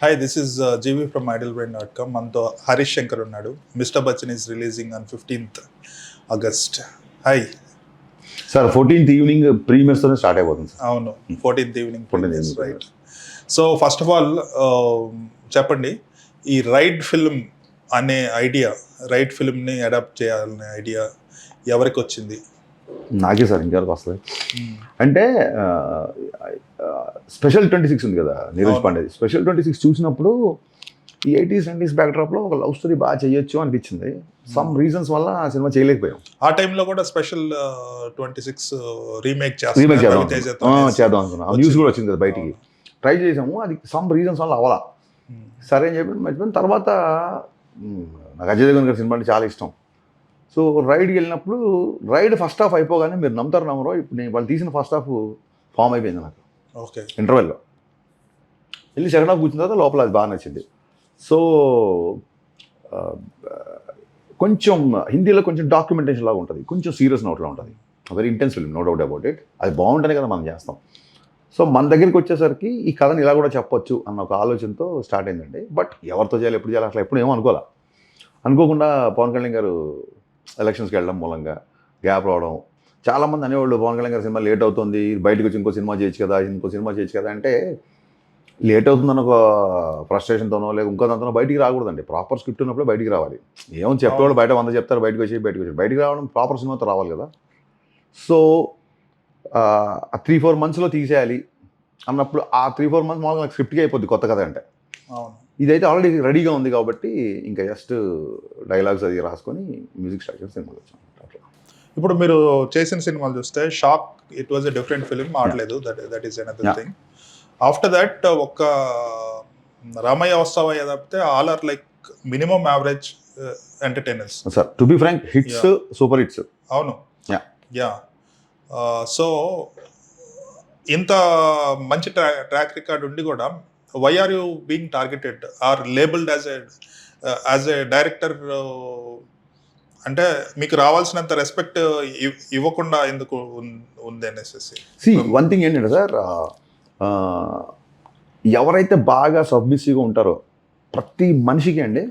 Hi, this is GV from idlebrain.com. మనతో హరీష్ శంకర్ ఉన్నాడు. Mister Bachchan is releasing on 15th August. Hi sir 14th evening ప్రీమియర్స్తోనే start అయిపోతుంది sir. అవును, 14th evening 14th right. So first of all చెప్పండి, ఈ raid film అనే idea, raid ఫిల్మ్ని adapt చేయాలనే ఐడియా ఎవరికి వచ్చింది? నాకే సార్, ఇంకెవరికి వస్తుంది అంటే స్పెషల్ 26 ఉంది కదా నీరజ్ పాండే, స్పెషల్ 26 చూసినప్పుడు ఈ 80s 90s బ్యాక్డ్రాప్లో ఒక లవ్ స్టోరీ బాగా చేయొచ్చు అనిపించింది. సమ్ రీజన్స్ వల్ల ఆ సినిమా చేయలేకపోయాం. ఆ టైంలో కూడా స్పెషల్ 26 రీమేక్ చేద్దాం అనుకున్నాం. న్యూస్ కూడా వచ్చింది కదా బయటికి, ట్రై చేసాము. అది సమ్ రీజన్స్ వల్ల అవ్వాలా. సరే అని చెప్పి మర్చిపోయిన తర్వాత నాకు అజయ్ దేవగన్ గారి సినిమా అంటే చాలా ఇష్టం. సో రైడ్కి వెళ్ళినప్పుడు రైడ్ ఫస్ట్ హాఫ్ అయిపోగానే మీరు నమ్ముతారు నమ్మరో, ఇప్పుడు నేను వాళ్ళు తీసిన ఫస్ట్ హాఫ్ ఫామ్ అయిపోయింది నాకు. ఓకే, ఇంటర్వెల్లో వెళ్ళి సెకండ్ హాఫ్ కూర్చున్న తర్వాత లోపల అది బాగా నచ్చింది. సో కొంచెం హిందీలో కొంచెం డాక్యుమెంటేషన్ లాగా ఉంటుంది, కొంచెం సీరియస్ నోట్లో ఉంటుంది. Very intense film, no doubt about it. అది బాగుంటేనే కదా మనం చేస్తాం. సో మన దగ్గరికి వచ్చేసరికి ఈ కథను ఇలా కూడా చెప్పొచ్చు అన్న ఒక ఆలోచనతో స్టార్ట్ అయిందండి. బట్ ఎవరితో చేయాలి, ఎప్పుడు చేయాలి, అసలు ఎప్పుడు ఏమో అనుకోకుండా పవన్ కళ్యాణ్ గారు ఎలక్షన్స్కి వెళ్ళడం మూలంగా గ్యాప్ రావడం. చాలామంది అనేవాళ్ళు పవన్ కళ్యాణ్ గారి సినిమా లేట్ అవుతుంది, బయటకు వచ్చి ఇంకో సినిమా చేయొచ్చు కదా అంటే, లేట్ అవుతుందన్న ఒక ఫ్రస్ట్రేషన్తోనో లేక ఇంకో దాంతో బయటికి రాకూడదండి. ప్రాపర్ స్క్రిప్ట్ ఉన్నప్పుడే బయటికి రావాలి. ఏమో చెప్పేవాళ్ళు బయట 100 చెప్తారు, బయటికి రావడం ప్రాపర్ సినిమాతో రావాలి కదా. సో 3-4 మంత్స్లో తీసేయాలి అన్నప్పుడు ఆ 3-4 మంత్స్ మామూలుగా నాకు స్క్రిప్ట్గా అయిపోద్ది కొత్త కథ అంటే. ఇదైతే ఆల్రెడీ రెడీగా ఉంది కాబట్టి ఇంకా జస్ట్ డైలాగ్స్ అది రాసుకొని మ్యూజిక్ స్టార్ట్ చేసి సినిమాకి వచ్చాను. ఇప్పుడు మీరు చేసిన సినిమాలు చూస్తే shock, it was a different film, ఆడలేదు, that is another thing. After that ఒక రామయ్య వస్తావయ్య తప్పితే all are like minimum average entertainers. Sir to be frank, hits super hits. అవును, యా. సో ఇంత మంచి ట్రాక్ రికార్డ్ ఉండి కూడా why are you being targeted or labelled as a director? అంటే మీకు రావాల్సినంత respect ఇవ్వకుండా ఎందుకు ఉంది అనేసి. వన్ థింగ్ ఏంటంటే సార్, ఎవరైతే బాగా సబ్మిసివ్గా ఉంటారో ప్రతి మనిషికి అండి,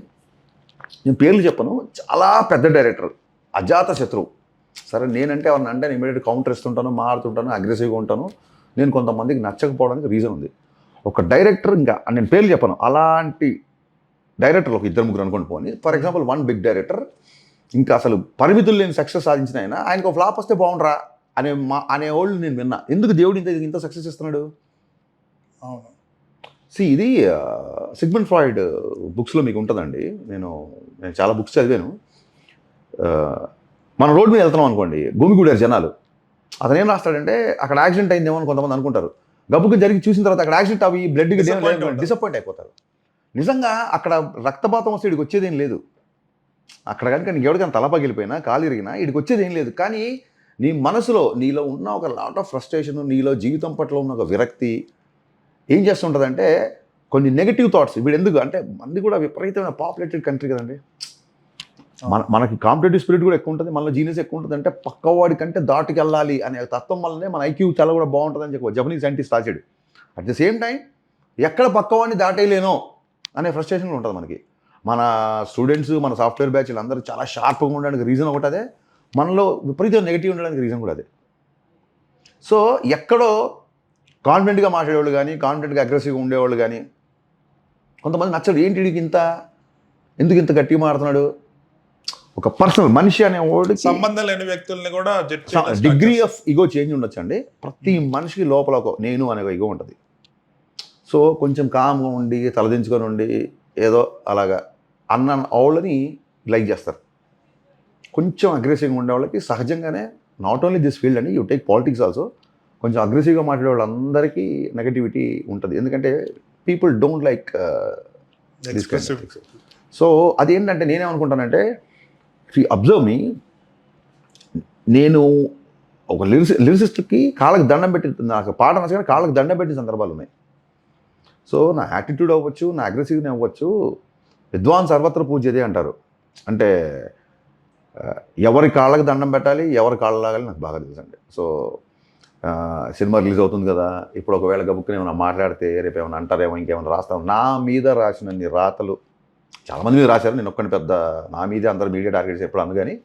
నేను పేర్లు చెప్పను, చాలా పెద్ద డైరెక్టర్ అజాత శత్రువు. సరే నేనంటే ఎవరిని అంటే నేను ఇమీడియట్ కౌంటర్ ఇస్తుంటాను, మారుతుంటాను, అగ్రెసివ్గా ఉంటాను. నేను కొంతమందికి నచ్చకపోవడానికి రీజన్ ఉంది. ఒక డైరెక్టర్, ఇంకా నేను పేర్లు చెప్పను, అలాంటి డైరెక్టర్లు ఒక 2-3 అనుకోండి పోనీ. For example one big director ఇంకా అసలు పరిమితులు లేని సక్సెస్ సాధించిన ఆయనకు ఫ్లాప్ వస్తే బాగుండరా అనే వాళ్ళు నేను విన్నా. ఎందుకు దేవుడు ఇంత సక్సెస్ ఇస్తున్నాడు? అవును. ఇది సిగ్మండ్ ఫ్రాయిడ్ బుక్స్లో మీకు ఉంటుందండి. నేను చాలా బుక్స్ చదివాను. మన రోడ్ మీద వెళ్తున్నాం అనుకోండి, గుమిగూడారు జనాలు. అతను ఏం రాస్తాడంటే, అక్కడ యాక్సిడెంట్ అయిందేమో అని కొంతమంది అనుకుంటారు. గబ్బుకి జరిగి చూసిన తర్వాత అక్కడ యాక్సిడెంట్ అవి బ్లడ్కి డిసప్పాయింట్ అయిపోతారు. నిజంగా అక్కడ రక్తపాతం వస్తే ఇడికి వచ్చేదేం లేదు. అక్కడ కనుక నీకు ఎవరికైనా తల పగిలిపోయినా కాలు ఇరిగినా ఇడికి వచ్చేదేం లేదు. కానీ నీ మనసులో నీలో ఉన్న ఒక లాట్ ఆఫ్ ఫ్రస్ట్రేషన్, నీలో జీవితం పట్ల ఉన్న ఒక విరక్తి ఏం చేస్తుంటుందంటే, కొన్ని నెగిటివ్ థాట్స్. వీడు ఎందుకు అంటే, మంది కూడా విపరీతమైన పాపులేటెడ్ కంట్రీ కదండి. మనకి కాంపిటేటివ్ స్పిరిట్ కూడా ఎక్కువ ఉంటుంది, మనలో జీనియస్ ఎక్కువ ఉంటుంది. అంటే పక్కవాడి కంటే దాటుకు వెళ్ళాలి అనే తత్వం వల్లనే మన ఐక్యూ చాలా కూడా బాగుంటుందని చెప్పి జపనీస్ సైంటిస్ట్ రాశాడు. అట్ ద సేమ్ టైం ఎక్కడ పక్కవాడిని దాటేయలేనో అనే ఫ్రస్ట్రేషన్ ఉంటుంది మనకి. మన స్టూడెంట్స్, మన సాఫ్ట్వేర్ బ్యాచ్ అందరూ చాలా షార్ప్గా ఉండడానికి రీజన్ ఒకటి అదే, మనలో విపరీతం నెగిటివ్ ఉండడానికి రీజన్ కూడా అదే. సో ఎక్కడో కాన్ఫిడెంట్గా మాట్లాడేవాళ్ళు కానీ, కాన్ఫిడెంట్గా అగ్రెసివ్గా ఉండేవాళ్ళు కానీ కొంతమంది నచ్చడు. ఏంటి వీడికి ఎందుకు ఇంత గట్టిగా మాడుతున్నాడు? ఒక పర్సనల్ మనిషి అనే వాడికి సంబంధం లేని వ్యక్తుల్ని కూడా డిగ్రీ ఆఫ్ ఈగో చేంజ్ ఉండొచ్చు అండి. ప్రతి మనిషికి లోపల ఒక నేను అనే ఈగో ఉంటుంది. సో కొంచెం కామ్గా ఉండి, తలదించుకొని ఉండి ఏదో అలాగా అన్న వాళ్ళని లైక్ చేస్తారు. కొంచెం అగ్రెసివ్గా ఉండే వాళ్ళకి సహజంగానే, నాట్ ఓన్లీ దిస్ ఫీల్డ్ అండి, యూ టేక్ పాలిటిక్స్ ఆల్సో, కొంచెం అగ్రెసివ్గా మాట్లాడే వాళ్ళందరికీ నెగటివిటీ ఉంటుంది. ఎందుకంటే people don't like this kind of things. So అదేంటంటే నేనేమనుకుంటానంటే, అబ్జర్వ్ మీ, నేను ఒక లిరిసిస్ట్కి కాళ్ళకి దండం పెట్టి, నాకు పాట నచ్చగానే కాళ్ళకి దండం పెట్టిన సందర్భాలు ఉన్నాయి. సో నా యాటిట్యూడ్ అవ్వచ్చు, నా అగ్రెసివ్నే అవ్వచ్చు, విద్వాన్ సర్వత్ర పూజ్యతే అంటారు. అంటే ఎవరి కాళ్ళకి దండం పెట్టాలి, ఎవరి కాళ్ళ లాగాలి నాకు బాగా తెలుసు అండి. సో సినిమా రిలీజ్ అవుతుంది కదా, ఇప్పుడు ఒకవేళ గబుక్కుని ఏమైనా మాట్లాడితే రేపు ఏమైనా అంటారేమో, ఇంకేమైనా రాస్తాం. నా మీద రాసినన్ని రాతలు చాలామంది మీద రాశారు, నేను ఒక్కని పెద్ద నా మీదే అందరు మీడియా టార్గెట్స్ ఎప్పుడు అను, కానీ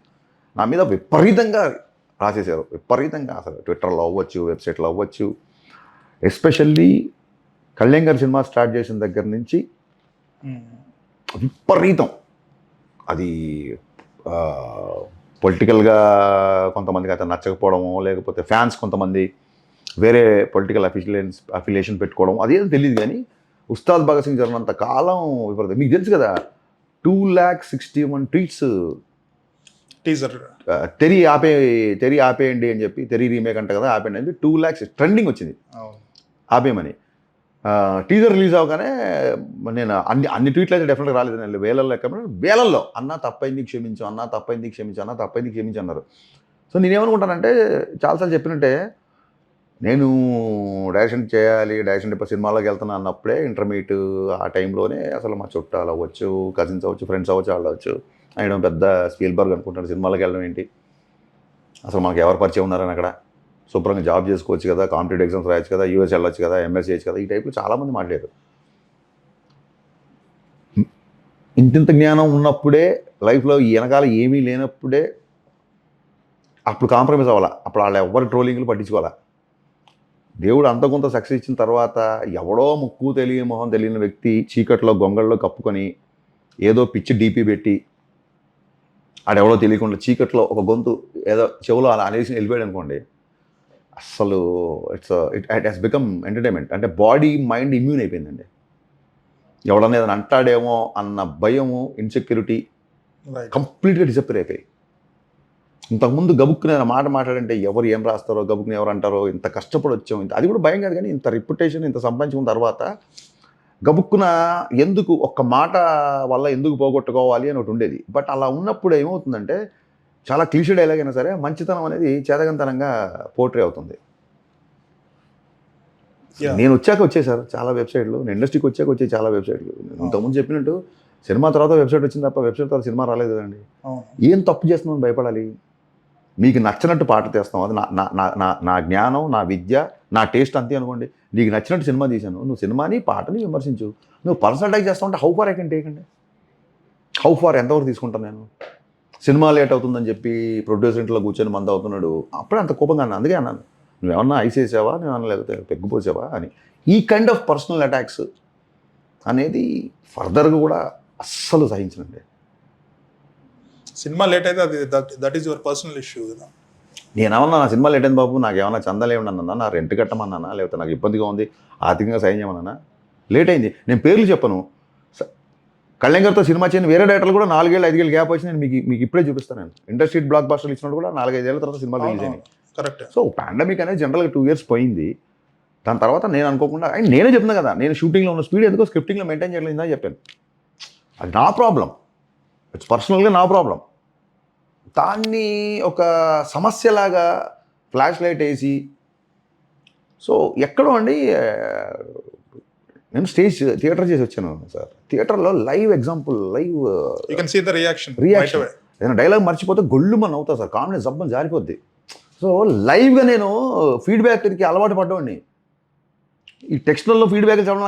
నా మీద విపరీతంగా రాసేసారు, విపరీతంగా. అసలు ట్విట్టర్లో అవ్వచ్చు, వెబ్సైట్లో అవ్వచ్చు. ఎస్పెషల్లీ కళ్యాణ్ గారి సినిమా స్టార్ట్ చేసిన దగ్గర నుంచి విపరీతం. అది పొలిటికల్గా కొంతమందికి అతను నచ్చకపోవడమో, లేకపోతే ఫ్యాన్స్ కొంతమంది వేరే పొలిటికల్ అఫిలియేషన్ పెట్టుకోవడం, అదేదో తెలియదు. కానీ ఉస్తాద్ భగత్ సింగ్ జరిగినంత కాలం విపరీతం. మీకు తెలుసు కదా 261 ట్వీట్స్ టీజర్ తెరి ఆపేయండి అని చెప్పి, తెరి రీమేక్ అంట కదా, ఆపేయండి అని 2 lakhs ట్రెండింగ్ వచ్చింది ఆపేయమని. టీజర్ రిలీజ్ అవగానే నేను అన్ని ట్వీట్లు అయితే డెఫినెట్గా రాలేదు, నేను వేలల్లో వేలల్లో అన్న తప్పైంది క్షమించు, అన్న తప్పైంది క్షమించు, అన్న తప్పైంది క్షమించు అన్నారు. సో నేనేమనుకుంటానంటే, చాలాసార్లు చెప్పినట్టే, నేను డైరెక్షన్ చేయాలి, డైరెక్షన్ ఇప్పుడు సినిమాలోకి వెళ్తున్నా అన్నప్పుడే ఇంటర్మీడియట్ ఆ టైంలోనే అసలు మా చుట్టాలు అవ్వచ్చు, కజిన్స్ అవ్వచ్చు, ఫ్రెండ్స్ అవ్వచ్చు, వాళ్ళు అవ్వచ్చు, ఆయన పెద్ద స్పీల్బర్గ్ అనుకుంటాను, సినిమాలోకి వెళ్ళడం ఏంటి, అసలు మనకు ఎవరు పరిచయం ఉన్నారని, అక్కడ శుభ్రంగా జాబ్ చేసుకోవచ్చు కదా, కాంపిటేటివ్ ఎగ్జామ్స్ రాయొచ్చు కదా, యూఎస్ వెళ్ళొచ్చు కదా, ఎంఎస్ చేయొచ్చు కదా, ఈ టైప్లో చాలామంది మాట్లాడారు. ఇంతింత జ్ఞానం ఉన్నప్పుడే, లైఫ్లో వెనకాల ఏమీ లేనప్పుడే అప్పుడు కాంప్రమైజ్ అవ్వాలా, అప్పుడు వాళ్ళు ఎవరి ట్రోలింగ్లు పట్టించుకోవాలా. దేవుడు అంత కొంత సక్సెస్ ఇచ్చిన తర్వాత ఎవడో ముక్కు తెలియని మొహం తెలియని వ్యక్తి చీకట్లో గొంగళ్ళలో కప్పుకొని ఏదో పిచ్చి డీపీ పెట్టి ఆడెవడో తెలియకుండా చీకట్లో ఒక గొంతు ఏదో చెవులో అలా అనేసి వెళ్ళిపోయాడు అనుకోండి, అస్సలు ఇట్ హ్యాస్ బికమ్ ఎంటర్టైన్మెంట్. అంటే బాడీ మైండ్ ఇమ్యూన్ అయిపోయిందండి. ఎవడన్నా ఏదైనా అంటాడేమో అన్న భయము, ఇన్సెక్యూరిటీ కంప్లీట్గా డిసప్పేర్ అయిపోయి. ఇంతకుముందు గబుక్కుని మాట మాట్లాడంటే ఎవరు ఏం రాస్తారో, గబుక్కుని ఎవరు అంటారో, ఇంత కష్టపడి వచ్చాం, ఇంత అది కూడా భయం కాదు, కానీ ఇంత రిప్యుటేషన్ ఇంత సంపాదించుకున్న తర్వాత గబుక్కున ఎందుకు ఒక్క మాట వల్ల ఎందుకు పోగొట్టుకోవాలి అని ఒకటి ఉండేది. బట్ అలా ఉన్నప్పుడు ఏమవుతుందంటే, చాలా క్లీషే డైలాగ్ అయినా సరే మంచితనం అనేది చేతగంతనంగా పోర్ట్రే అవుతుంది. నేను వచ్చేసారు చాలా వెబ్సైట్లు, నేను ఇండస్ట్రీకి వచ్చే చాలా వెబ్సైట్లు. ఇంతకుముందు చెప్పినట్టు సినిమా తర్వాత వెబ్సైట్ వచ్చింది తప్ప వెబ్సైట్ తర్వాత సినిమా రాలేదు కదండి. ఏం తప్పు చేస్తున్నామని భయపడాలి? మీకు నచ్చినట్టు పాట తీస్తాం, అది నా జ్ఞానం, నా విద్య, నా టేస్ట్ అంతే అనుకోండి. నీకు నచ్చినట్టు సినిమా తీశాను, నువ్వు సినిమాని పాటని విమర్శించు. నువ్వు పర్సనలైజ్ చేస్తావు అంటే how far I can take అండి, హౌ ఫార్ ఎంతవరకు తీసుకుంటాను నేను? సినిమా లేట్ అవుతుందని చెప్పి ప్రొడ్యూసర్ ఇంట్లో కూర్చొని మంద అవుతున్నాడు, అప్పుడే అంత కోపంగా అన్నాను. అందుకే అన్నాను, నువ్వేమన్నా ఐసేసావా, నువ్వేమన్నా లేకపోతే పెగ్గిపోసావా అని. ఈ కైండ్ ఆఫ్ పర్సనల్ అటాక్స్ అనేది ఫర్దర్గా కూడా అస్సలు సహించనండి. సినిమా లేట్ అయితే అది that is your personal issue కదా. నేనేమన్నా నా సినిమా లేట్ అయింది బాబు, నాకు ఏమన్నా చందాలు ఏమన్నా, నా రెంట్ కట్టమన్నానా, లేకపోతే నాకు ఇబ్బందిగా ఉంది ఆర్థికంగా సాయం చేయమన్నా? లేట్ అయింది. నేను పేర్లు చెప్పను. కళ్యాణ్ గారితో సినిమా చేయని వేరే డైరెక్టర్లు కూడా 4-5 ఏళ్ళు గ్యాప్ వచ్చి నేను మీకు ఇప్పుడే చూపిస్తాను. నేను ఇండస్ట్రీ బ్లాక్ బస్టర్లు ఇచ్చినట్టు కూడా 4-5 ఏళ్ళ తర్వాత సినిమా రిలీజ్ అయినాయి. కరెక్ట్. సో పాండమిక్ అనేది జనరల్గా 2 years పోయింది. దాని తర్వాత నేను అనుకోకుండా, అండ్ నేనే చెప్తున్నా కదా, నేను షూటింగ్లో ఉన్న స్పీడ్ ఎందుకో స్క్రిప్టింగ్లో మెయింటైన్ చేయలేదని చెప్పాను. అది నా ప్రాబ్లం, ఇట్స్ పర్సనల్గా నా ప్రాబ్లం. దాన్ని ఒక సమస్యలాగా ఫ్లాష్ లైట్ వేసి, సో ఎక్కడో అండి, నేను థియేటర్ చేసి వచ్చాను సార్. థియేటర్లో live example, live you can see the reaction. ఏదైనా డైలాగ్ మర్చిపోతే గొళ్ళు మన అవుతా సార్, కామెడీ జబ్బని జారిపోద్ది. సో లైవ్గా నేను ఫీడ్బ్యాక్కి అలవాటు పడ్డవాడిని. ఈ టెక్స్ట్లలో ఫీడ్బ్యాక్ చెప్పడం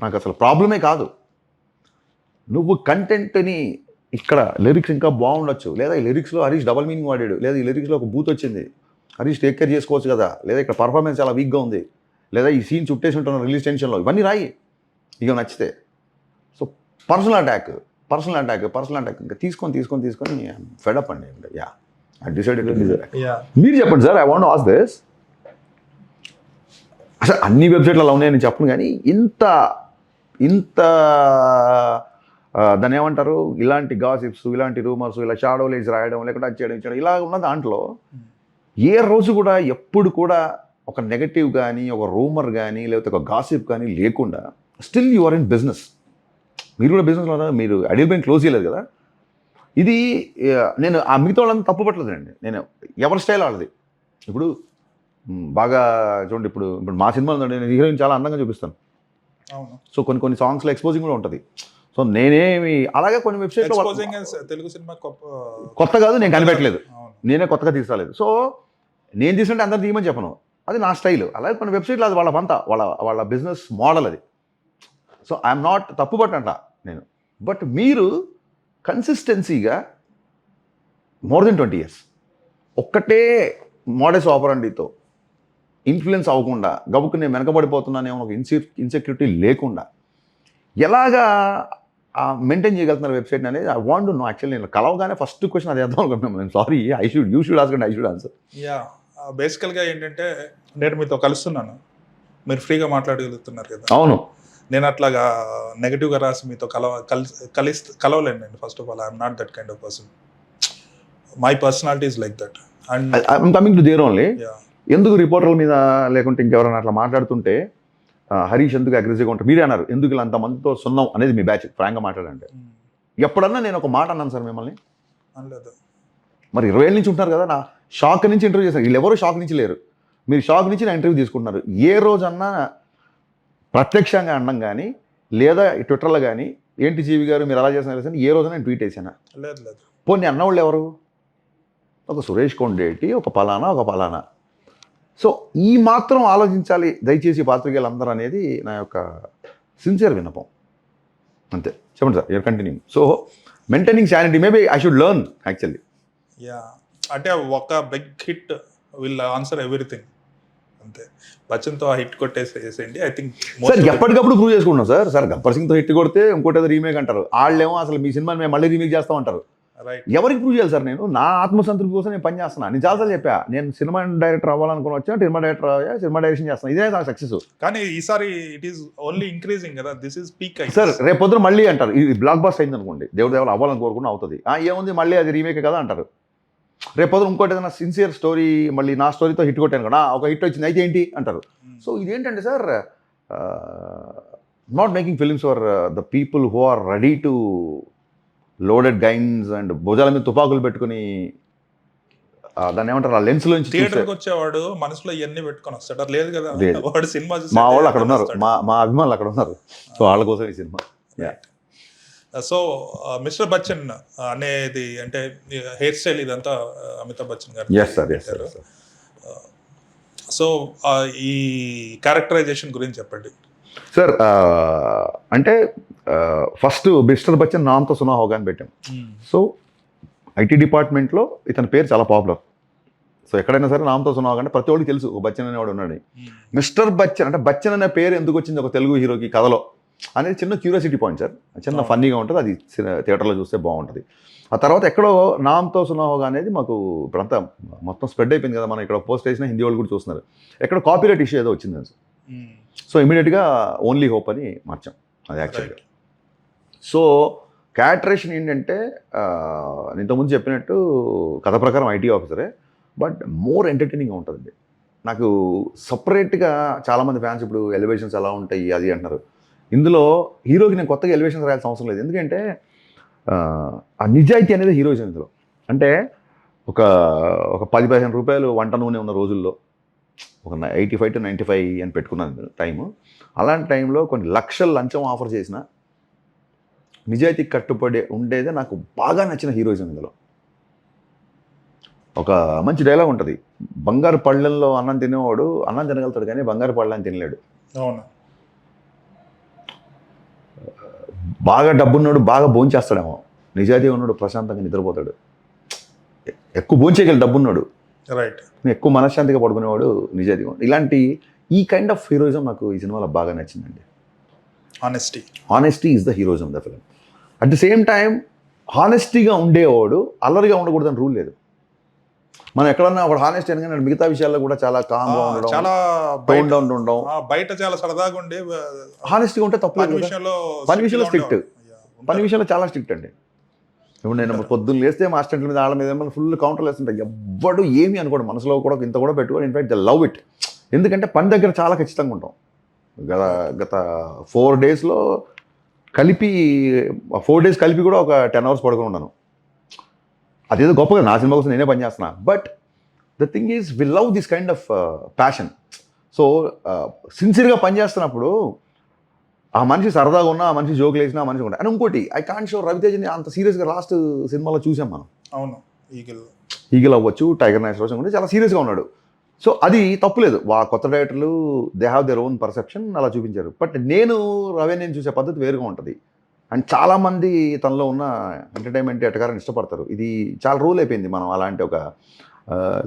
నాకు అసలు ప్రాబ్లమే కాదు. నువ్వు కంటెంట్ని ఇక్కడ లిరిక్స్ ఇంకా బాగుండొచ్చు, లేదా ఈ లిరిక్స్లో హరీష్ డబల్ మీనింగ్ వాడాడు, లేదా ఈ లిరిక్స్లో ఒక బూత్ వచ్చింది, హరీష్ టేక్ కేర్ చేసుకోవచ్చు కదా, లేదా ఇక్కడ పర్ఫార్మెన్స్ చాలా వీక్గా ఉంది, లేదా ఈ సీన్ చుట్టేసి ఉంటున్న రిలీజ్ టెన్షన్లో, ఇవన్నీ రాయి ఇక నచ్చితే. సో పర్సనల్ అటాక్ ఇంకా తీసుకొని ఫెడప్ అండి. Yeah, I decided. మీరు చెప్పండి sir, I want to ask this. అసలు అన్ని వెబ్సైట్లు అలా ఉన్నాయని చెప్పను, కానీ ఇంత దాన్ని ఏమంటారు, ఇలాంటి గాసిప్స్, ఇలాంటి రూమర్స్, ఇలా షాడోలు వేసి రాయడం, లేకపోతే అది చేయడం ఇలా ఉన్న దాంట్లో ఏ రోజు కూడా ఎప్పుడు కూడా ఒక నెగటివ్ కానీ, ఒక రూమర్ కానీ, లేకపోతే ఒక గాసిప్ కానీ లేకుండా still you are in business. మీరు కూడా బిజినెస్లో ఉన్నారు, మీరు ఐడియల్ బ్రెయిన్ క్లోజ్ చేయలేదు కదా. ఇది నేను ఆ మిగతా వాళ్ళని తప్పు పట్టలేదండి, నేను ఎవరి స్టైల్ వాళ్ళది. ఇప్పుడు బాగా చూడండి, ఇప్పుడు మా సినిమాలో నేను హీరోయిన్ చాలా అందంగా చూపిస్తాను. సో కొన్ని సాంగ్స్లో ఎక్స్పోజింగ్ కూడా ఉంటుంది. సో నేనేమి అలాగే కొన్ని వెబ్సైట్లో తెలుగు సినిమా కొత్త కాదు, నేను కనిపెట్టలేదు, నేనే కొత్తగా తీసుకురాలేదు. సో నేను తీసుకుంటే అందరు తీయమని చెప్పను, అది నా స్టైల్. అలాగే కొన్ని వెబ్సైట్లు అది వాళ్ళ పంత, వాళ్ళ బిజినెస్ మోడల్ అది. సో ఐఎమ్ నాట్ తప్పుపట్టంట నేను. బట్ మీరు కన్సిస్టెన్సీగా మోర్ దెన్ 20 years ఒక్కటే మోడస్ ఆపరండితో ఇన్ఫ్లుయెన్స్ అవ్వకుండా, గబుక్కు నేను వెనకబడిపోతున్నానేమో ఒక ఇన్సెక్యూరిటీ లేకుండా ఎలాగా మెయింటైన్ చేయగలుగుతున్నారు వెబ్సైట్ అనేది I want to know. Actually నేను కలవగానే ఫస్ట్ క్వశ్చన్ అది వేద్దాం అనుకుంటున్నాను. Sorry, you should ask and I should answer. Yeah, బేసికల్గా ఏంటంటే నేను మీతో కలుస్తున్నాను, మీరు ఫ్రీగా మాట్లాడగలుగుతున్నారు కదా. అవును. నేను అట్లాగా నెగిటివ్గా రాసి మీతో కలవలేను నేను. First of all I'm not that kind of person. My personality is like that. And I'm coming to their only. Yeah, ఎందుకు రిపోర్టర్ల మీద లేకుంటే ఇంకెవరైనా అట్లా మాట్లాడుతుంటే హరీష్ ఎందుకు అగ్రెసివ్గా ఉంటారు మీరే అన్నారు, ఎందుకు ఇలా అంతమందితో సున్నాం అనేది మీ బ్యాచ్. ఫ్రాంక్గా మాట్లాడంటే ఎప్పుడన్నా నేను ఒక మాట అన్నాను సార్ మిమ్మల్ని? అనలేదు. మరి 20 ఏళ్ళ నుంచి ఉంటారు కదా, నా షాక్ నుంచి ఇంటర్వ్యూ చేశారు. వీళ్ళు ఎవరు షాక్ నుంచి లేరు, మీరు షాక్ నుంచి నా ఇంటర్వ్యూ తీసుకుంటున్నారు. ఏ రోజన్నా ప్రత్యక్షంగా అనడం కానీ లేదా ట్విట్టర్లో కానీ ఏంటి జీవి గారు మీరు అలా చేసిన ఏ రోజున నేను ట్వీట్ వేసానా? లేదు లేదు. పోనీ అన్నవాళ్ళు ఎవరు? ఒక సురేష్ కొండేటి, ఒక పలానా. సో ఈ మాత్రం ఆలోచించాలి దయచేసి పాత్రికేయులందరూ అనేది నా యొక్క సిన్సియర్ విన్నపం. అంతే. చెప్పండి sir, you're continuing. So maintaining sanity maybe I should learn actually. Yeah, అంటే ఒక big hit will answer everything. అంతే. బచ్చన్తో ఆ హిట్ కొట్టేసేయండి. ఐ థింక్ సార్ ఎప్పటికప్పుడు ప్రూవ్ చేసుకుంటున్నాం సార్ గబ్బర్ సింగ్తో హిట్ కొడితే ఇంకోటి ఏదో రీమేక్ అంటారు, వాళ్ళేమో అసలు మీ సినిమాని మేము మళ్ళీ రీమేక్ చేస్తామంటారు. రైట్. ఎవరికి ప్రూవ్ చేయాలి సార్? నేను నా ఆత్మసంతృప్తి కోసం నేను పని చేస్తున్నా. నేను చాలాసార్లు చెప్పా, నేను సినిమా డైరెక్టర్ అవ్వాలనుకుని వచ్చా, సినిమా డైరెక్టర్ అయ్యా, సినిమా డైరెక్షన్ చేస్తాను, ఇదే నా సక్సెస్. కానీ ఈసారి ఇట్ ఈస్ ఓన్లీ ఇంక్రీజింగ్ కదా. This is peak. సార్ రేపు పొద్దున మళ్ళీ అంటారు ఇది బ్లాక్ బాస్ అయింది అనుకోండి, దేవుడు అవ్వాలని కోరుకుని అవుతుంది, ఏముంది మళ్ళీ అది రీమేక్ కదా అంటారు. రేపు పొద్దున ఇంకోటి ఏదైనా సిన్సియర్ స్టోరీ మళ్ళీ నా స్టోరీతో హిట్ కొట్టాను కదా, ఒక హిట్ వచ్చింది అయితే ఏంటి అంటారు. సో ఇదేంటంటే sir, not making films for the people who are ready to loaded guns and భుజాల మీద తుపాకులు పెట్టుకుని దాన్ని ఏమంటారు ఆ లెన్స్ లోంచి థియేటర్కి వచ్చేవాడు మనసులో ఇవన్నీ పెట్టుకొని వస్తాడు. లేదు కదా, వాడు సినిమా మా వాళ్ళు అక్కడ ఉన్నారు, మా అభిమానులు అక్కడ ఉన్నారు. సో వాళ్ళ కోసం ఈ సినిమా. సో మిస్టర్ బచ్చన్ అనేది అంటే హెయిర్ స్టైల్ ఇదంతా అమితాబ్ బచ్చన్ గారు. సో ఈ క్యారెక్టరైజేషన్ గురించి చెప్పండి సార్. అంటే ఫస్ట్ మిస్టర్ బచ్చన్ నామ్తో సునా హోగా అని పెట్టాం. సో ఐటీ డిపార్ట్మెంట్లో ఇతని పేరు చాలా పాపులర్. సో ఎక్కడైనా సరే నామ్తో సునా హోగా అంటే ప్రతి ఒక్కరికి తెలుసు ఒక బచ్చన్ అనేవాడు ఉన్నాడు. మిస్టర్ బచ్చన్ అంటే బచ్చన్ అనే పేరు ఎందుకు వచ్చింది ఒక తెలుగు హీరోకి కథలో అనేది చిన్న క్యూరియాసిటీ పాయింట్ సార్. చిన్న ఫన్నీగా ఉంటుంది, అది థియేటర్లో చూస్తే బాగుంటుంది. ఆ తర్వాత ఎక్కడో నామ్తో సునా హోగా అనేది మాకు ఇప్పుడంతా మొత్తం స్ప్రెడ్ అయిపోయింది కదా, మనం ఇక్కడ పోస్ట్ చేసిన హిందీ వాళ్ళు కూడా చూస్తున్నారు. ఎక్కడ కాపీరైట్ ఇష్యూ ఏదో వచ్చింది సార్. సో ఇమీడియట్గా ఓన్లీ హోప్ అని మార్చాం అది యాక్చువల్గా. సో క్యారెక్టరేషన్ ఏంటంటే నేను ఇంతకుముందు చెప్పినట్టు కథ ప్రకారం ఐటీ ఆఫీసరే, బట్ మోర్ ఎంటర్టైనింగ్గా ఉంటుందండి. నాకు సపరేట్గా చాలామంది ఫ్యాన్స్ ఇప్పుడు ఎలివేషన్స్ ఎలా ఉంటాయి అది అంటున్నారు. ఇందులో హీరోకి నేను కొత్తగా ఎలివేషన్స్ రాయాల్సిన అవసరం లేదు, ఎందుకంటే ఆ నిజాయితీ అనేది హీరోయిజం ఇందులో. అంటే ఒక 10-15 రూపాయలు వంట నూనె ఉన్న రోజుల్లో ఒక 85 to 95 అని పెట్టుకున్నాను టైము. అలాంటి టైంలో కొన్ని లక్షల లంచం ఆఫర్ చేసిన నిజాయితీకి కట్టుబడి ఉండేదే నాకు బాగా నచ్చిన హీరోయిజం ఇందులో. ఒక మంచి డైలాగ్ ఉంటుంది, బంగారు పళ్ళెంలో అన్నం తినేవాడు అన్నం తినగలుగుతాడు కానీ బంగారు పళ్ళని తినలేడు. అవును. బాగా డబ్బున్నాడు బాగా భోంచేస్తాడేమో, నిజాయితీ ఉన్నాడు ప్రశాంతంగా నిద్రపోతాడు. ఎక్కువ భోంచేయగలి డబ్బున్నాడు, రైట్, ఎక్కువ మనశ్శాంతిగా పడుకునేవాడు నిజాయితీగా. ఇలాంటి ఈ కైండ్ ఆఫ్ హీరోయిజం నాకు ఈ సినిమాలో బాగా నచ్చిందండి. Honesty is the heroism of the film. At the same time హానెస్టీగా ఉండేవాడు అల్లరిగా ఉండకూడదని రూల్ లేదు. మనం ఎక్కడన్నా ఒక హానెస్ట్ అనగానే మిగతా విషయాల్లో కూడా చాలా కామ్గా ఉండడం, చాలా టోన్ డౌన్ ఉండడం, బయట చాలా సరదాగా ఉండి హానెస్ట్గా ఉంటే తప్పు. పని విషయంలో స్ట్రిక్ట్, పని విషయంలో చాలా స్ట్రిక్ట్ అండి. ఇప్పుడు నేను పొద్దున్న లేస్తే మా అసిస్టెంట్ల మీద వాళ్ళ మీద ఫుల్ కౌంటర్లు వేస్తుంటాయి. ఎవ్వడు ఏమి అనుకోడు, మనసులో కూడా ఇంత కూడా పెట్టుకోడు. In fact the love it. ఎందుకంటే పని దగ్గర చాలా ఖచ్చితంగా ఉంటాం. గత 4 daysలో కలిపి 4 days కలిపి కూడా ఒక 10 hours పడుకుని ఉన్నాను. అదేదో గొప్పగా నా సినిమా కోసం నేనే పని చేస్తున్నా. But the thing is we love this kind of passion. So సిన్సియర్గా పనిచేస్తున్నప్పుడు ఆ మనిషి సరదాగా ఉన్నా, ఆ మనిషి జోకులు వేసినా, ఆ మనిషి ఉంటాయి. అండ్ ఇంకోటి ఐ కాంట్ షో రవితేజని అంత సీరియస్గా లాస్ట్ సినిమాలో చూసాం మనం. అవును, ఈగిల్ అవ్వచ్చు, టైగర్ నైట్స్ రోజు కూడా చాలా సీరియస్గా ఉన్నాడు. సో అది తప్పులేదు, కొత్త డైరెక్టర్లు they have their own perception, అలా చూపించారు. బట్ నేను రవిని చూసే పద్ధతి వేరుగా ఉంటుంది. అండ్ చాలామంది తనలో ఉన్న ఎంటర్టైన్మెంట్ ఎటకారాన్ని ఇష్టపడతారు. ఇది చాలా రూల్ అయిపోయింది. మనం అలాంటి ఒక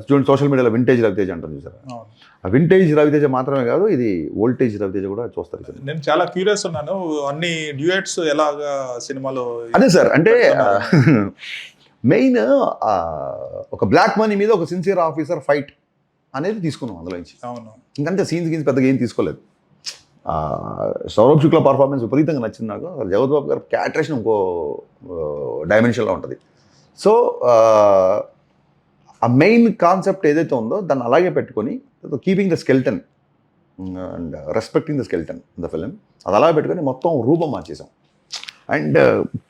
చూడండి, సోషల్ మీడియాలో వింటేజ్ రవితేజ అంటారు చూసారా, ఆ వింటేజ్ రవితేజ మాత్రమే కాదు, ఇది ఓల్టేజ్ రవితేజ కూడా చూస్తారు. నేను చాలా క్యూరియస్ ఉన్నాను, అన్ని డ్యూయట్స్ ఎలాగా సినిమాలో. అదే సార్, అంటే మెయిన్ ఒక బ్లాక్ మనీ మీద ఒక సిన్సియర్ ఆఫీసర్ ఫైట్ అనేది తీసుకున్నాం అందులో నుంచి. అవును, ఇంకంతే, సీన్స్ పెద్దగా ఏం తీసుకోలేదు. సౌరభ్ శుక్ల పర్ఫార్మెన్స్ విపరీతంగా నచ్చింది నాకు. జగత్ బాబు గారు క్యారెక్టరేషన్ ఇంకో డైమెన్షన్లో ఉంటుంది. సో ఆ మెయిన్ కాన్సెప్ట్ ఏదైతే ఉందో దాన్ని అలాగే పెట్టుకొని, keeping the skeleton and respecting the skeleton the film, అది అలాగే పెట్టుకొని మొత్తం రూపం మార్చేసాం. అండ్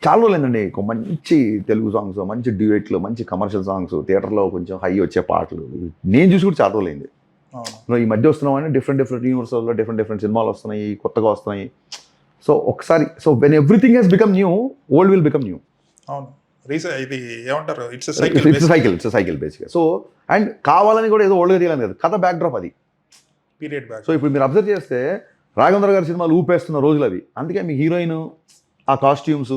చాలా రోజులు ఏంటండి, ఒక మంచి తెలుగు సాంగ్స్, మంచి డ్యూయెట్లు, మంచి కమర్షియల్ సాంగ్స్, థియేటర్లో కొంచెం హై వచ్చే పాటలు నేను చూసి కూడా చాలా రోజులైంది. ఈ మధ్య వస్తున్నామని డిఫరెంట్ యూనివర్సల్లో డిఫరెంట్ సినిమాలు వస్తున్నాయి, కొత్తగా వస్తున్నాయి. సో ఒకసారి, so when everything has become new, old will become new. అవును, ఇది ఏమంటారు, ఇట్స్ సైకిల్ బేసిక్గా. సో అండ్ కావాలని కూడా ఏదో ఓల్డ్గా తీయాలని కదా, కథ బ్యాక్డ్రాప్ అది, పీరియడ్ బ్యాక్. సో ఇప్పుడు మీరు అబ్జర్వ్ చేస్తే రాఘవేంద్ర గారి సినిమాలు ఊపేస్తున్న రోజులు అవి. అందుకే మీ హీరోయిన్, ఆ కాస్ట్యూమ్స్,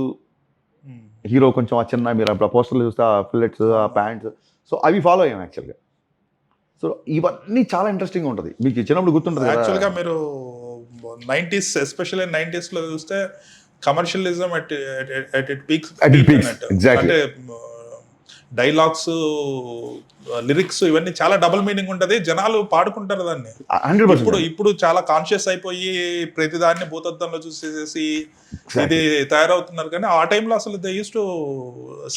హీరో కొంచెం ఆ చిన్న, మీరు అప్పుడు పోస్టర్లు చూస్తే ఆ ఫిల్లెట్స్, ఆ ప్యాంట్స్, సో అవి ఫాలో అయ్యాం యాక్చువల్గా. సో ఇవన్నీ చాలా ఇంట్రెస్టింగ్ ఉంటుంది. మీకు చిన్నప్పుడు గుర్తుంటుంది యాక్చువల్గా మీరు 90s, ఎస్పెషల్లీ 90s లో చూస్తే కమర్షియలిజం అట్ ఇట్ పీక్స్. అంటే డైలాగ్స్, లిరిక్స్ ఇవన్నీ చాలా డబుల్ మీనింగ్ ఉంటుంది, జనాలు పాడుకుంటారు దాన్ని. ఇప్పుడు చాలా కాన్షియస్ అయిపోయి ప్రతిదాన్ని భూతత్వంలో చూసేసి ఇది తయారవుతున్నారు. కానీ ఆ టైంలో అసలు they use to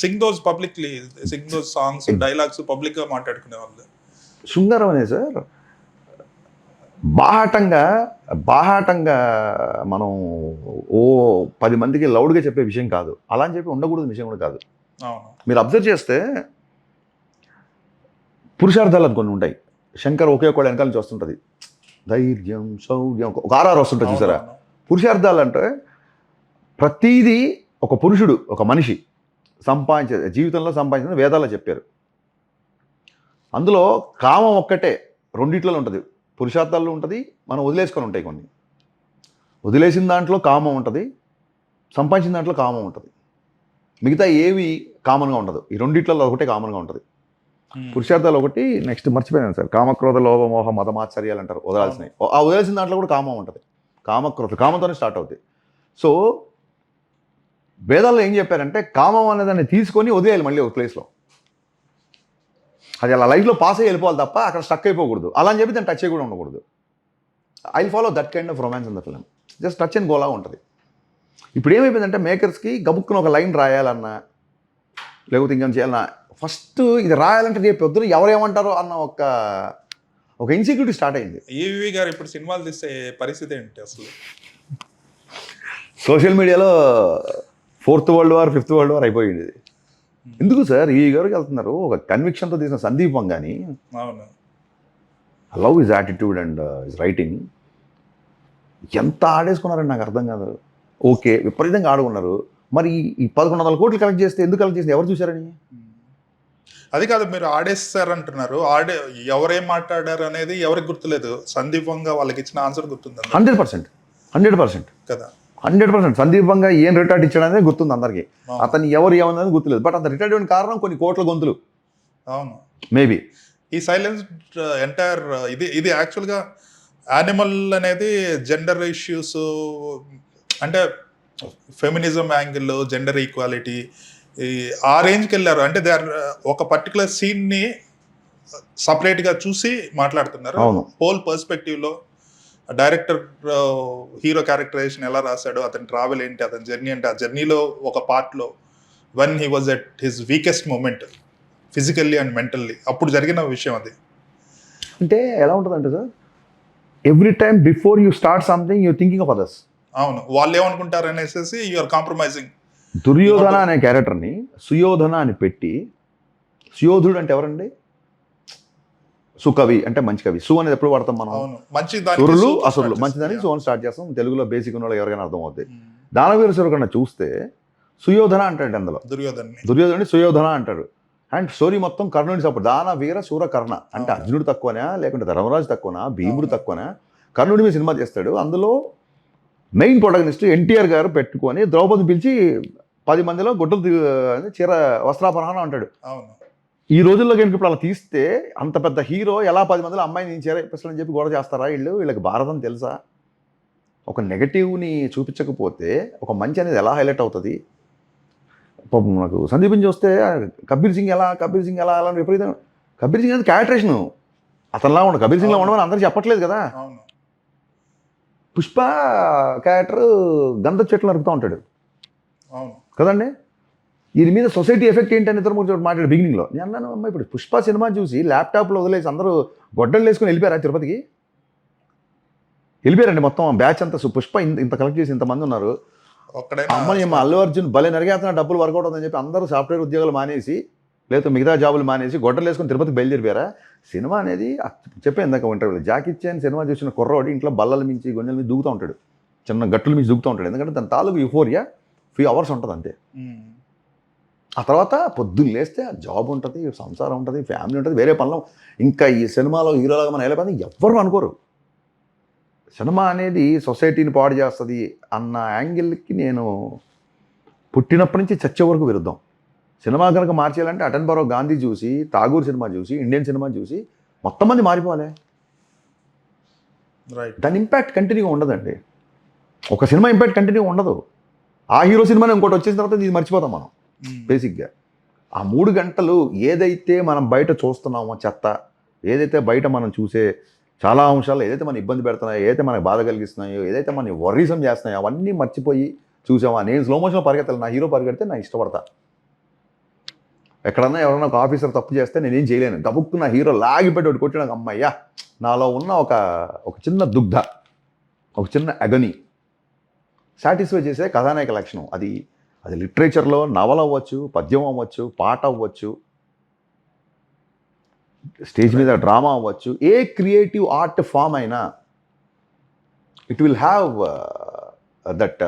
sing those publicly, Singh those songs, dialogues public గా మాట్లాడుకునే వాళ్ళు. శృంగారం అనే సార్ బాహాటంగా మనం 10 మందికి లౌడ్గా చెప్పే విషయం కాదు, అలా అని చెప్పి ఉండకూడదు విషయం కూడా కాదు. మీరు అబ్జర్వ్ చేస్తే పురుషార్థాలు అని కొన్ని ఉంటాయి. శంకర్ ఒకే ఒకళ్ళు వెనకాల నుంచి వస్తుంటుంది, ధైర్యం, శౌర్యం, ఒక ఆర్ఆర్ వస్తుంటుంది చూసారా. పురుషార్థాలు అంటే ప్రతీదీ ఒక పురుషుడు, ఒక మనిషి జీవితంలో సంపాదించిన వేదాల్లో చెప్పారు. అందులో కామం ఒక్కటే రెండిట్లలో ఉంటుంది, పురుషార్థాల్లో ఉంటుంది, మనం వదిలేసుకొని ఉంటాయి కొన్ని. వదిలేసిన దాంట్లో కామం ఉంటుంది, సంపాదించిన దాంట్లో కామం ఉంటుంది, మిగతా ఏవి కామన్గా ఉండదు. ఈ రెండిట్లలో ఒకటే కామన్గా ఉంటుంది. పురుషార్థాలు ఒకటి, నెక్స్ట్ మర్చిపోయాను సార్, కామక్రోధ లోభ మోహ మదమాత్సర్యాలు అంటారు వదలాల్సినవి. ఆ వదిలేసిన దాంట్లో కూడా కామం ఉంటుంది. కామంతోనే స్టార్ట్ అవుతాయి. సో వేదాల్లో ఏం చెప్పారంటే కామం అనే దాన్ని తీసుకొని వదిలేయాలి మళ్ళీ ఒక ప్లేస్లో. అది అలా లైఫ్లో పాస్ అయ్యి వెళ్ళిపోవాలి తప్ప అక్కడ స్టక్ అయిపోకూడదు. అలా అని చెప్పి దాన్ని టచ్ కూడా ఉండకూడదు. I follow that kind of romance in the film. Just touch and గోలా ఉంటుంది. ఇప్పుడు ఏమైపోయిందంటే మేకర్స్కి గబుక్కున ఒక లైన్ రాయాలన్నా, లేకపోతే ఇంకేం చేయాలన్నా, ఫస్ట్ ఇది రాయాలంటే రేపు పొద్దున ఎవరేమంటారో అన్న ఒక ఇన్సెక్యూరిటీ స్టార్ట్ అయింది. ఈవీ గారు ఇప్పుడు సినిమాలు తీసే పరిస్థితి ఏంటి అసలు? సోషల్ మీడియాలో 4th world war 5th world war అయిపోయింది. ఎందుకు సార్ ఈ గారికి వెళ్తున్నారు? ఒక కన్విక్షన్తో తీసిన సందీపం కానీ, love his attitude and his writing ఎంత ఆడేసుకున్నారని నాకు అర్థం కాదు. ఓకే, విపరీతంగా ఆడుకున్నారు. మరి ఈ 1100 కోట్లు కలెక్ట్ చేస్తే ఎందుకు కలెక్ట్ చేస్తే ఎవరు చూశారని? అది కాదు, మీరు ఆడేస్తారంటున్నారు. ఎవరేం మాట్లాడారు అనేది ఎవరికి గుర్తులేదు. సందీపంగా వాళ్ళకి ఇచ్చిన ఆన్సర్ గుర్తుంది 100% కదా. 100% సందీపంగా ఏం రిటార్ట్ ఇచ్చాడనేది గుర్తుంది అందరికీ. అతను ఎవరు ఏమన్నది గుర్తులేదు. బట్ అంత రిటార్ట్ ఇవ్వడానికి కారణం కొన్ని కోట్ల గొంతులు. అవును, మేబీ ఈ సైలెన్స్ ఎంటైర్ ఇది యాక్చువల్గా యానిమల్ అనేది జెండర్ ఇష్యూస్, అంటే ఫెమినిజం యాంగిల్, జెండర్ ఈక్వాలిటీ, ఆ రేంజ్కి వెళ్ళారు. అంటే దే ఆర్ ఒక పర్టికులర్ సీన్ని సపరేట్గా చూసి మాట్లాడుతున్నారు. హోల్ పర్స్పెక్టివ్లో డైరెక్టర్ హీరో క్యారెక్టరైజేషన్ ఎలా రాశాడు, అతని ట్రావెల్ ఏంటి, అతని జర్నీ అంటే, ఆ జర్నీలో ఒక పార్ట్లో one he was at his weakest moment physically and mentally, అప్పుడు జరిగిన విషయం అది. అంటే ఎలా ఉంటుందంటే sir, every time before you start something you thinking of others. అవును, వాళ్ళు ఏమనుకుంటారు అనేసి యు ఆర్ కాంప్రమైజింగ్. దుర్యోధన అనే క్యారెక్టర్ని సుయోధన అని పెట్టి, సుయోధుడు అంటే ఎవరండి? సుకవి అంటే మంచి కవి. సు అనేది ఎప్పుడు వాడతాం మనం? సురులు అసురులు, మంచిదానికి సు అని స్టార్ట్ చేస్తాం. తెలుగులో బేసిక్ ఉన్న వాళ్ళు ఎవరికైనా అర్థం అవుతుంది. దానవీర సురకన్నా చూస్తే సుయోధన అంటాడు, అందులో దుర్యోధనుని సుయోధన అంటాడు. అండ్ స్టోరీ మొత్తం కర్ణుడి సపోర్ట్, దాన వీర శూర కర్ణ అంటే అర్జునుడు తక్కువనా లేకుంటే ధర్మరాజు తక్కువనా భీముడు తక్కువనా, కర్ణుడి మీద సినిమా చేస్తాడు. అందులో మెయిన్ ప్రొటగనిస్ట్ ఎన్టీఆర్ గారు పెట్టుకొని ద్రౌపదిని పిలిచి 10 మందిలో గుడ్డలు చీర వస్త్రాపహరణ అంటాడు. అవును. ఈ రోజుల్లో కనుక ఇప్పుడు అలా తీస్తే అంత పెద్ద హీరో ఎలా 10 మందిలో అమ్మాయిని నేను చీర ఇప్పిస్తానని చెప్పి గొడవ చేస్తారా? వీళ్ళకి భారతం తెలుసా? ఒక నెగటివ్ని చూపించకపోతే ఒక మంచి అనేది ఎలా హైలైట్ అవుతుంది? పాపం నాకు సందీప్ని చూస్తే కబీర్ సింగ్ ఎలా అలా విపరీతం. కబీర్ సింగ్ అనేది క్యారెక్టరేషన్, అతనిలా ఉండదు. కబీర్ సింగ్లా ఉండమని అందరూ చెప్పట్లేదు కదా. అవును. పుష్ప క్యారెక్టర్ గంధ చెట్లు నరుకుతూ ఉంటాడు అవును కదండి. దీని మీద సొసైటీ ఎఫెక్ట్ ఏంటని ఇద్దరు మూడు మాట్లాడు బిగినింగ్లో. నేను అన్నాను, అమ్మ ఇప్పుడు పుష్ప సినిమా చూసి ల్యాప్టాప్లో వదిలేసి అందరూ గొడ్డలు వేసుకొని వెళ్ళిపోయారా తిరుపతికి? వెళ్ళిపోయారండి మొత్తం బ్యాచ్ అంతా. పుష్ప ఇంత కలెక్ట్ చేసి ఇంతమంది ఉన్నారు. అమ్మని మా అల్లు అర్జున్ భలే నరిగేస్తున్న డబ్బులు వర్కౌట్ అవుతుందని చెప్పి అందరూ సాఫ్ట్వేర్ ఉద్యోగాలు మానేసి లేదా మిగతా జాబులు మానేసి గొడ్డలు వేసుకొని తిరుపతికి బయలుదేరిపోయారా? సినిమా అనేది చెప్పే ఇందాక ఇంటర్వ్యూలో జాకీ చాన్ సినిమా చూసిన కుర్రోడు ఇంట్లో బల్లల మించి గొంజల మీద దూకుతూ ఉంటాడు, చిన్న గట్టుల మించి దూకుతూ ఉంటాడు. ఎందుకంటే దాని తాలూకు యూఫోరియా ఫ్యూ అవర్స్ ఉంటుంది అంతే. ఆ తర్వాత పొద్దున్న లేస్తే జాబ్ ఉంటుంది, సంసారం ఉంటుంది, ఫ్యామిలీ ఉంటుంది, వేరే పనులు. ఇంకా ఈ సినిమాలో హీరోలాగా మనం వెళ్ళిపోతే ఎవ్వరు అనుకోరు. సినిమా అనేది సొసైటీని పాడు చేస్తుంది అన్న యాంగిల్కి నేను పుట్టినప్పటి నుంచి చచ్చే వరకు విరుద్ధం. సినిమా కనుక మార్చేయాలంటే అటెన్బరో గాంధీ చూసి, ఠాగూర్ సినిమా చూసి, ఇండియన్ సినిమా చూసి మొత్తం మంది మారిపోవాలి. దాని ఇంపాక్ట్ కంటిన్యూగా ఉండదండి. ఒక సినిమా ఇంపాక్ట్ కంటిన్యూ ఉండదు. ఆ హీరో సినిమాని ఇంకోటి వచ్చేసిన తర్వాత ఇది మర్చిపోతాం మనం బేసిక్గా. ఆ 3 గంటలు ఏదైతే మనం బయట చూస్తున్నామో చెత్త, ఏదైతే బయట మనం చూసే చాలా అంశాలు ఏదైతే మనం ఇబ్బంది పెడుతున్నాయో, ఏదైతే మనకు బాధ కలిగిస్తున్నాయో, ఏదైతే మనం వర్రీసం చేస్తున్నాయో అవన్నీ మర్చిపోయి చూసామా. నేను స్లో మోషన్లో పరిగెత్తాలి, నా హీరో పరిగెడితే నా ఇష్టపడతా. ఎక్కడన్నా ఎవరైనా ఒక ఆఫీసర్ తప్పు చేస్తే నేనేం చేయలేను. గబుక్కు నా హీరో లాగిపెట్టి ఒకటి కొట్టి నాకు అమ్మయ్యా నాలో ఉన్న ఒక చిన్న దుగ్ధ, ఒక చిన్న అగని సాటిస్ఫై చేసే కథానాయక లక్షణం. అది లిటరేచర్లో నవల అవ్వచ్చు, పద్యం అవ్వచ్చు, పాట అవ్వచ్చు, స్టేజ్ మీద డ్రామా అవ్వచ్చు, ఏ క్రియేటివ్ ఆర్ట్ ఫామ్ అయినా it will have that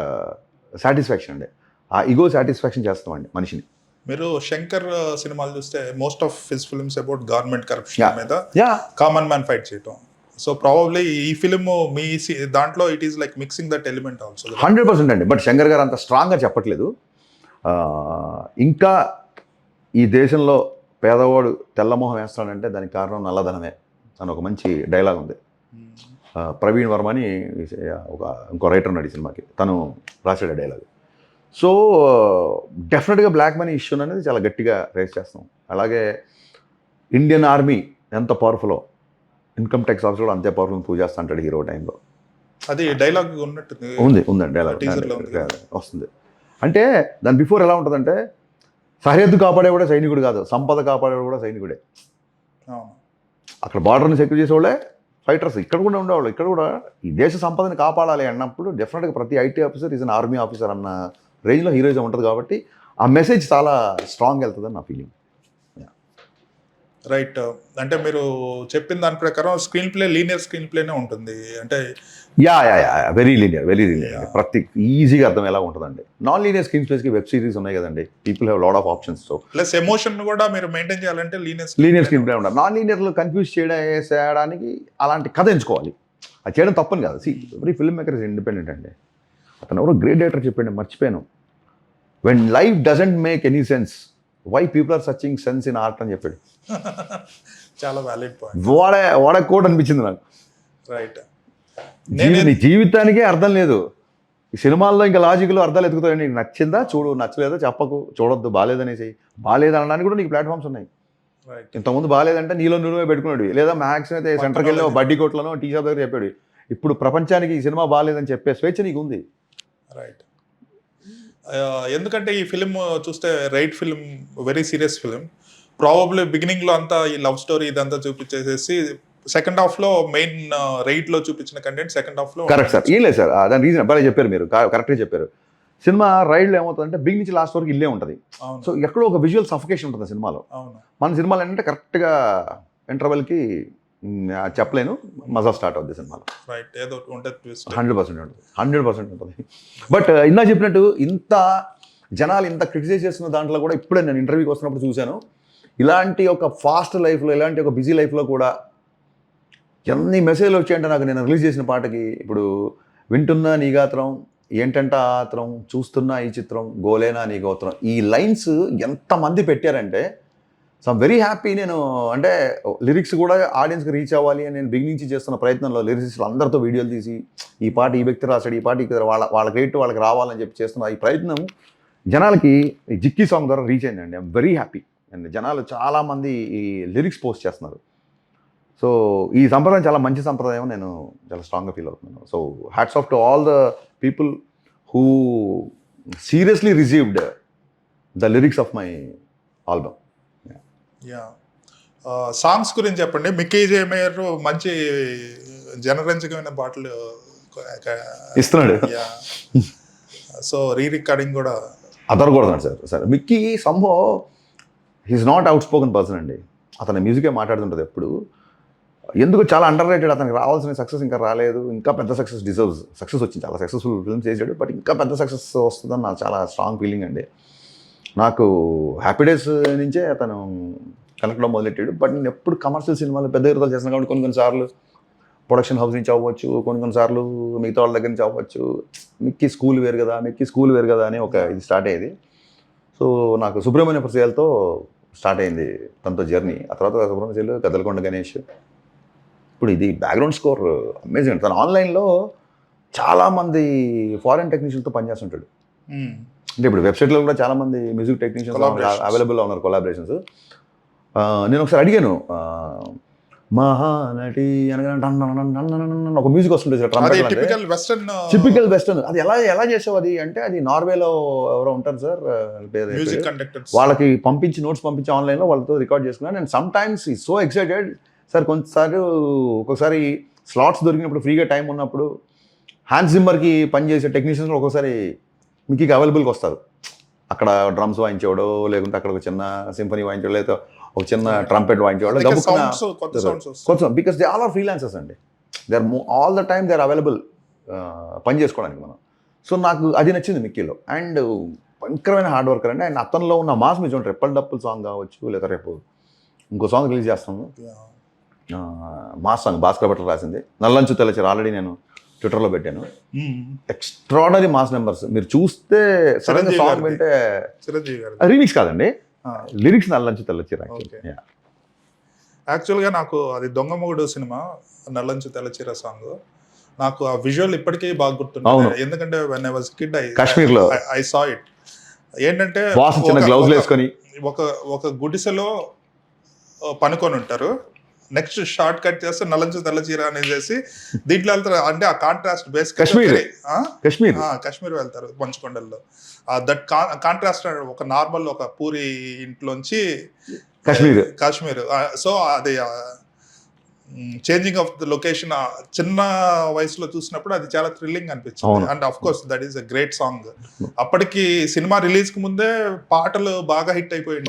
satisfaction అండి. ఆ ఈగో సాటిస్ఫాక్షన్ చేస్తామండి మనిషిని. మీరు శంకర్ సినిమాలు చూస్తే most of his films about government corruption మీద కామన్ మ్యాన్ ఫైట్ చేయటం. సో ప్రాబబ్లీ ఈ ఫిలిం మీ దాంట్లో it is like mixing that element also. 100% అండి. బట్ శంకర్ గారు అంత స్ట్రాంగ్గా చెప్పట్లేదు. ఇంకా ఈ దేశంలో పేదవాడు తెల్లమోహం వేస్తాడంటే దానికి కారణం నల్లధనమే అని ఒక మంచి డైలాగ్ ఉంది. ప్రవీణ్ వర్మ అని ఇంకో రైటర్ ఉన్నాడు ఈ సినిమాకి, తను రాసాడు డైలాగ్. సో డెఫినెట్గా బ్లాక్ మనీ ఇష్యూ అనేది చాలా గట్టిగా రేస్ చేస్తాం. అలాగే ఇండియన్ ఆర్మీ ఎంత పవర్ఫుల్లో ఇన్కమ్ ట్యాక్స్ ఆఫీసర్ కూడా అంతే పవర్ఫుల్ ప్రూవ్ చేస్తా అంటాడు హీరో టైంలో. అది డైలాగ్ ఉన్నట్టు ఉందండి డైలాగ్ వస్తుంది. అంటే దాని బిఫోర్ ఎలా ఉంటుందంటే సరిహద్దు కాపాడే కూడా సైనికుడు కాదు, సంపద కాపాడే కూడా సైనికుడే. అక్కడ బార్డర్ని సెక్యూర్ చేసేవాళ్ళే ఫైటర్స్. ఇక్కడ కూడా ఉండేవాళ్ళు. ఇక్కడ కూడా ఈ దేశ సంపదని కాపాడాలి అన్నప్పుడు డెఫినెట్గా ప్రతి IT officer is an army officer అన్న రేంజ్లో హీరోయిజం ఉంటుంది. కాబట్టి ఆ మెసేజ్ చాలా స్ట్రాంగ్ వెళ్తుందని నా ఫీలింగ్. రైట్. అంటే మీరు చెప్పిన దాని ప్రకారం స్క్రీన్ ప్లే లీనియర్ స్క్రీన్ ప్లేనే ఉంటుంది. అంటే వెరీ లీనియర్ ప్రతి ఈజీగా అర్థం ఎలా ఉంటుందండి. నాన్ లీనియర్ స్క్రీన్ ప్లేస్కి వెబ్ సిరీస్ ఉన్నాయి కదండి. People have lot of options. So plus emotion కూడా మీరు మెయింటైన్ చేయాలంటే లీనియర్ స్క్రీన్ ప్లే ఉండాలి. నాన్ లీనియర్లో కన్ఫ్యూజ్ చేయడానికి అలాంటి కథ ఎంచుకోవాలి. అది చేయడం తప్పని కాదు. Every film maker is independent అండి. అతను ఎవరో గ్రేట్ డైరెక్టర్ చెప్పండి, మర్చిపోయాను. When life doesn't make any sense why people are searching sense in art అని చెప్పాడు. చాలా వ్యాలిడ్ పాయింట్. వాడ కోట్ అనిపించింది నాకు. రైట్. నీ జీవితానికే అర్థం లేదు. ఈ సినిమాల్లో ఇంకా లాజిక్లో అర్థాలు ఎదుగుతాయి. నీకు నచ్చిందా చూడు, నచ్చలేదో చెప్పకు, చూడొద్దు, బాగాలేదనేసి. బాగాలేదనడానికి కూడా నీకు ప్లాట్ఫామ్స్ ఉన్నాయి. ఇంతకుముందు బాగాలేదంటే నీలో నువ్వే పెట్టుకున్నాడు, లేదా మ్యాక్స్ అయితే సెంటర్కి వెళ్ళి బడ్డీ కోట్లను టీ షాప్ దగ్గర చెప్పాడు. ఇప్పుడు ప్రపంచానికి ఈ సినిమా బాగాలేదని చెప్పే స్వేచ్ఛ నీకు ఉంది. రైట్. ఎందుకంటే ఈ ఫిలిం చూస్తే right film, very serious film. Probably బిగినింగ్లో అంతా ఈ లవ్ స్టోరీ ఇదంతా చూపించేసేసి సెకండ్ హాఫ్లో మెయిన్ రైట్లో చూపించిన కంటెంట్ సెకండ్ హాఫ్లో. Correct sir. ఏం లేదు సార్, దాని రీజన్ బాగా చెప్పారు మీరు, కరెక్ట్గా చెప్పారు. సినిమా రైడ్లో ఏమవుతుందంటే బిగిన్ నుంచి లాస్ట్ వరకు ఇల్లే ఉంటుంది. సో ఎక్కడో ఒక విజువల్ సఫికేషన్ ఉంటుంది సినిమాలో. మన సినిమాలు ఏంటంటే కరెక్ట్గా ఇంటర్వెల్కి చెప్పలేను, మజా స్టార్ట్ అవుతుంది సినిమాలో. 100% ఉంటుంది. బట్ ఇందా చెప్పినట్టు ఇంత జనాలు ఇంత క్రిటిసైజ్ చేస్తున్న దాంట్లో కూడా ఇప్పుడే నేను ఇంటర్వ్యూకి వస్తున్నప్పుడు చూశాను, ఇలాంటి ఒక ఫాస్ట్ లైఫ్లో, ఇలాంటి ఒక బిజీ లైఫ్లో కూడా ఎన్ని మెసేజ్లు వచ్చాయంటే నాకు నేను రిలీజ్ చేసిన పాటకి, ఇప్పుడు వింటున్నా నీ గాత్రం, ఏంటంటే ఆత్రం, చూస్తున్నా ఈ చిత్రం, గోలేనా నీ గోత్రం, ఈ లైన్స్ ఎంతమంది పెట్టారంటే సో ఐమ్ వెరీ హ్యాపీ. నేను అంటే లిరిక్స్ కూడా ఆడియన్స్కి రీచ్ అవ్వాలి అని నేను బిగినింగ్ నుంచి చేస్తున్న ప్రయత్నంలో లిరిక్స్లు అందరితో వీడియోలు తీసి ఈ పాట ఈ వ్యక్తి రాశాడు, ఈ పాట ఈ వాళ్ళ క్రెడిట్ వాళ్ళకి రావాలని చెప్పి చేస్తున్న ఈ ప్రయత్నం జనాలకి ఈ జిక్కి సాంగ్ ద్వారా రీచ్ అయిందండి. I'm very happy. అండ్ జనాలు చాలామంది ఈ లిరిక్స్ పోస్ట్ చేస్తున్నారు. సో ఈ సంప్రదాయం చాలా మంచి సంప్రదాయం, నేను చాలా స్ట్రాంగ్గా ఫీల్ అవుతున్నాను. So hats off to all the people who seriously received the lyrics of my album. Yeah, songs గురించి చెప్పండి. మిక్కీ జే మేయర్ మంచి జనరంజకమైన పాటలు ఇస్తున్నాడు. యా, సో రీ రికార్డింగ్ కూడా అదరకూడదు సార్. మిక్కీ సంభో he's not outspoken person అండి. అతని మ్యూజికే మాట్లాడుతుంటుంది ఎప్పుడు. ఎందుకు చాలా అండర్ రేటెడ్. అతనికి రావాల్సిన సక్సెస్ ఇంకా రాలేదు. ఇంకా పెద్ద సక్సెస్ డిజర్వ్స్. సక్సెస్ వచ్చింది, చాలా సక్సెస్ఫుల్ ఫిల్మ్స్ చేశాడు, బట్ ఇంకా పెద్ద సక్సెస్ వస్తుందని నాకు చాలా స్ట్రాంగ్ ఫీలింగ్ అండి. నాకు హ్యాపీ డేస్ నుంచే అతను కనెక్ట్లో మొదలెట్టాడు. బట్ నేను ఎప్పుడు కమర్షియల్ సినిమాలు పెద్ద విడుదల చేస్తున్నాను కాబట్టి కొన్నిసార్లు ప్రొడక్షన్ హౌస్ నుంచి అవ్వచ్చు, కొన్నిసార్లు మిగతా వాళ్ళ దగ్గర నుంచి అవ్వచ్చు. మిక్కీ స్కూల్ వేరు కదా అని ఒక ఇది స్టార్ట్ అయ్యేది. సో నాకు సుబ్రహ్మణ్య ప్రసాద్తో స్టార్ట్ అయింది తనతో జర్నీ. ఆ తర్వాత సుబ్రహ్మణ్య, కదలకొండ గణేష్. ఇప్పుడు ఇది బ్యాక్గ్రౌండ్ స్కోర్ అమేజింగ్. తను ఆన్లైన్లో చాలామంది ఫారెన్ టెక్నీషియన్తో పనిచేస్తుంటాడు. అంటే ఇప్పుడు వెబ్సైట్లో కూడా చాలామంది మ్యూజిక్ టెక్నీషియన్స్ అవైలబుల్లో ఉన్నారు, కొలాబరేషన్స్. నేను ఒకసారి అడిగాను, మహానటి అనగా ఒక మ్యూజిక్ వస్తుంటుంది, టిపికల్ వెస్టర్న్, అది ఎలా చేసావు అది అంటే, అది నార్వేలో ఎవరో ఉంటారు సార్, వాళ్ళకి నోట్స్ పంపించి ఆన్లైన్లో వాళ్ళతో రికార్డ్ చేసుకున్నాను. అండ్ సమ్ టైమ్స్ ఈ సో ఎక్సైటెడ్ సార్. ఒక్కొక్కసారి స్లాట్స్ దొరికినప్పుడు, ఫ్రీగా టైం ఉన్నప్పుడు హ్యాన్స్ జిమ్మర్కి పనిచేసే టెక్నీషియన్స్ ఒకసారి మీకు అవైలబుల్గా వస్తారు. అక్కడ డ్రమ్స్ వాయించేవాడు, లేకుంటే అక్కడ ఒక చిన్న సింఫనీ వాయించేవాడు, లేదా ఒక చిన్న ట్రంపెట్ వాయించేవాడు. Because they all are freelancers అండి. They are all the time they are available పని చేసుకోవడానికి మనం. సో నాకు అది నచ్చింది మిక్కీలో. అండ్ భయంకరమైన హార్డ్ వర్కర్ అండి. అండ్ అతనిలో ఉన్న మాస్ మీరు చూడండి, రెప్పల్ డప్పుల్ సాంగ్ కావచ్చు, లేదా రేపు ఇంకో సాంగ్ రిలీజ్ చేస్తాము, మాస్ సాంగ్, భాస్కర్ భట్ల రాసింది, నల్లంచు తెల్లచీర. ఆల్రెడీ నేను ట్విట్టర్లో పెట్టాను. Extraordinary mass numbers. మీరు చూస్తే సడన్గా సాంగ్ వింటే రీమిక్స్ కాదండి, లిరిక్స్ నల్లంచు తెల్లచీర. యాక్చువల్గా నాకు అది దొంగ మొగుడు సినిమా నల్లంచు తెల్లచీర సాంగ్, నాకు ఆ విజువల్ ఇప్పటికీ బాగా గుర్తుంది. ఎందుకంటే వెన్ ఐ వాజ్ కిడ్, కాశ్మీర్లో ఐ సా ఇట్. ఏంటంటే గ్లౌజ్ వేసుకొని ఒక గుడిసెలో పనుకొని ఉంటారు. నెక్స్ట్ షార్ట్ కట్ చేస్తే నల్లంచు తెల్లచీర అనేసి దీంట్లో వెళ్తారు. అంటే ఆ కాంట్రాస్ట్ బేస్ కాశ్మీర్ వెళ్తారు మంచుకొండల్లో. దట్ కాంట్రాస్ట్ ఒక నార్మల్ ఒక పూరి ఇంట్లోంచి కాశ్మీర్. సో అది చేంజింగ్ ఆఫ్ ద లొకేషన్ చిన్న వయసులో చూసినప్పుడు అది చాలా థ్రిల్లింగ్ అనిపించింది. And of course that is a great song. అప్పటికి సినిమా రిలీజ్ కి ముందే పాటలు బాగా హిట్ అయిపోయింది.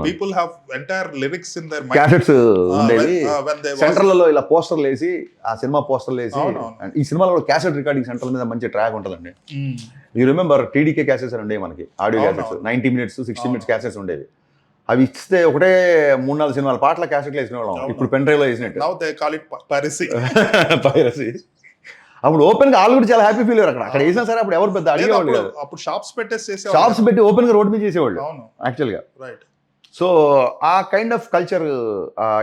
People have entire lyrics in their mind. సెంటర్లలో ఇలా పోస్టర్లు వేసి, ఆ సినిమా పోస్టర్లు వేసి, ఈ సినిమాలో క్యాసెట్ రికార్డింగ్ సెంటర్ మీద మంచి ట్రాక్ ఉంటుందండి. యూ రిమెంబర్ టీడీకే క్యాసెట్స్ ఉండేవి మనకి, audio cassettes, 90 minutes 60 minutes cassettes ఉండేవి. అవి ఇస్తే ఒకటే 3-4 సినిమాల పాటల క్యాసెట్లు వేసినవాళ్ళం. ఇప్పుడు పెన్ డ్రైవ్ లో వేసినట్టు పైరసీ. అప్పుడు ఓపెన్ గా వాళ్ళు కూడా చాలా హ్యాపీ ఫీల్ అయ్యారు. అక్కడ వేసినా సరే అప్పుడు ఎవరు పెద్ద అడిగేవాళ్ళు కాదు. అప్పుడు షాప్స్ పెట్టి ఓపెన్ గా రోడ్ మీద చేసేవాళ్ళు యాక్చువల్ గా. సో ఆ కైండ్ ఆఫ్ కల్చర్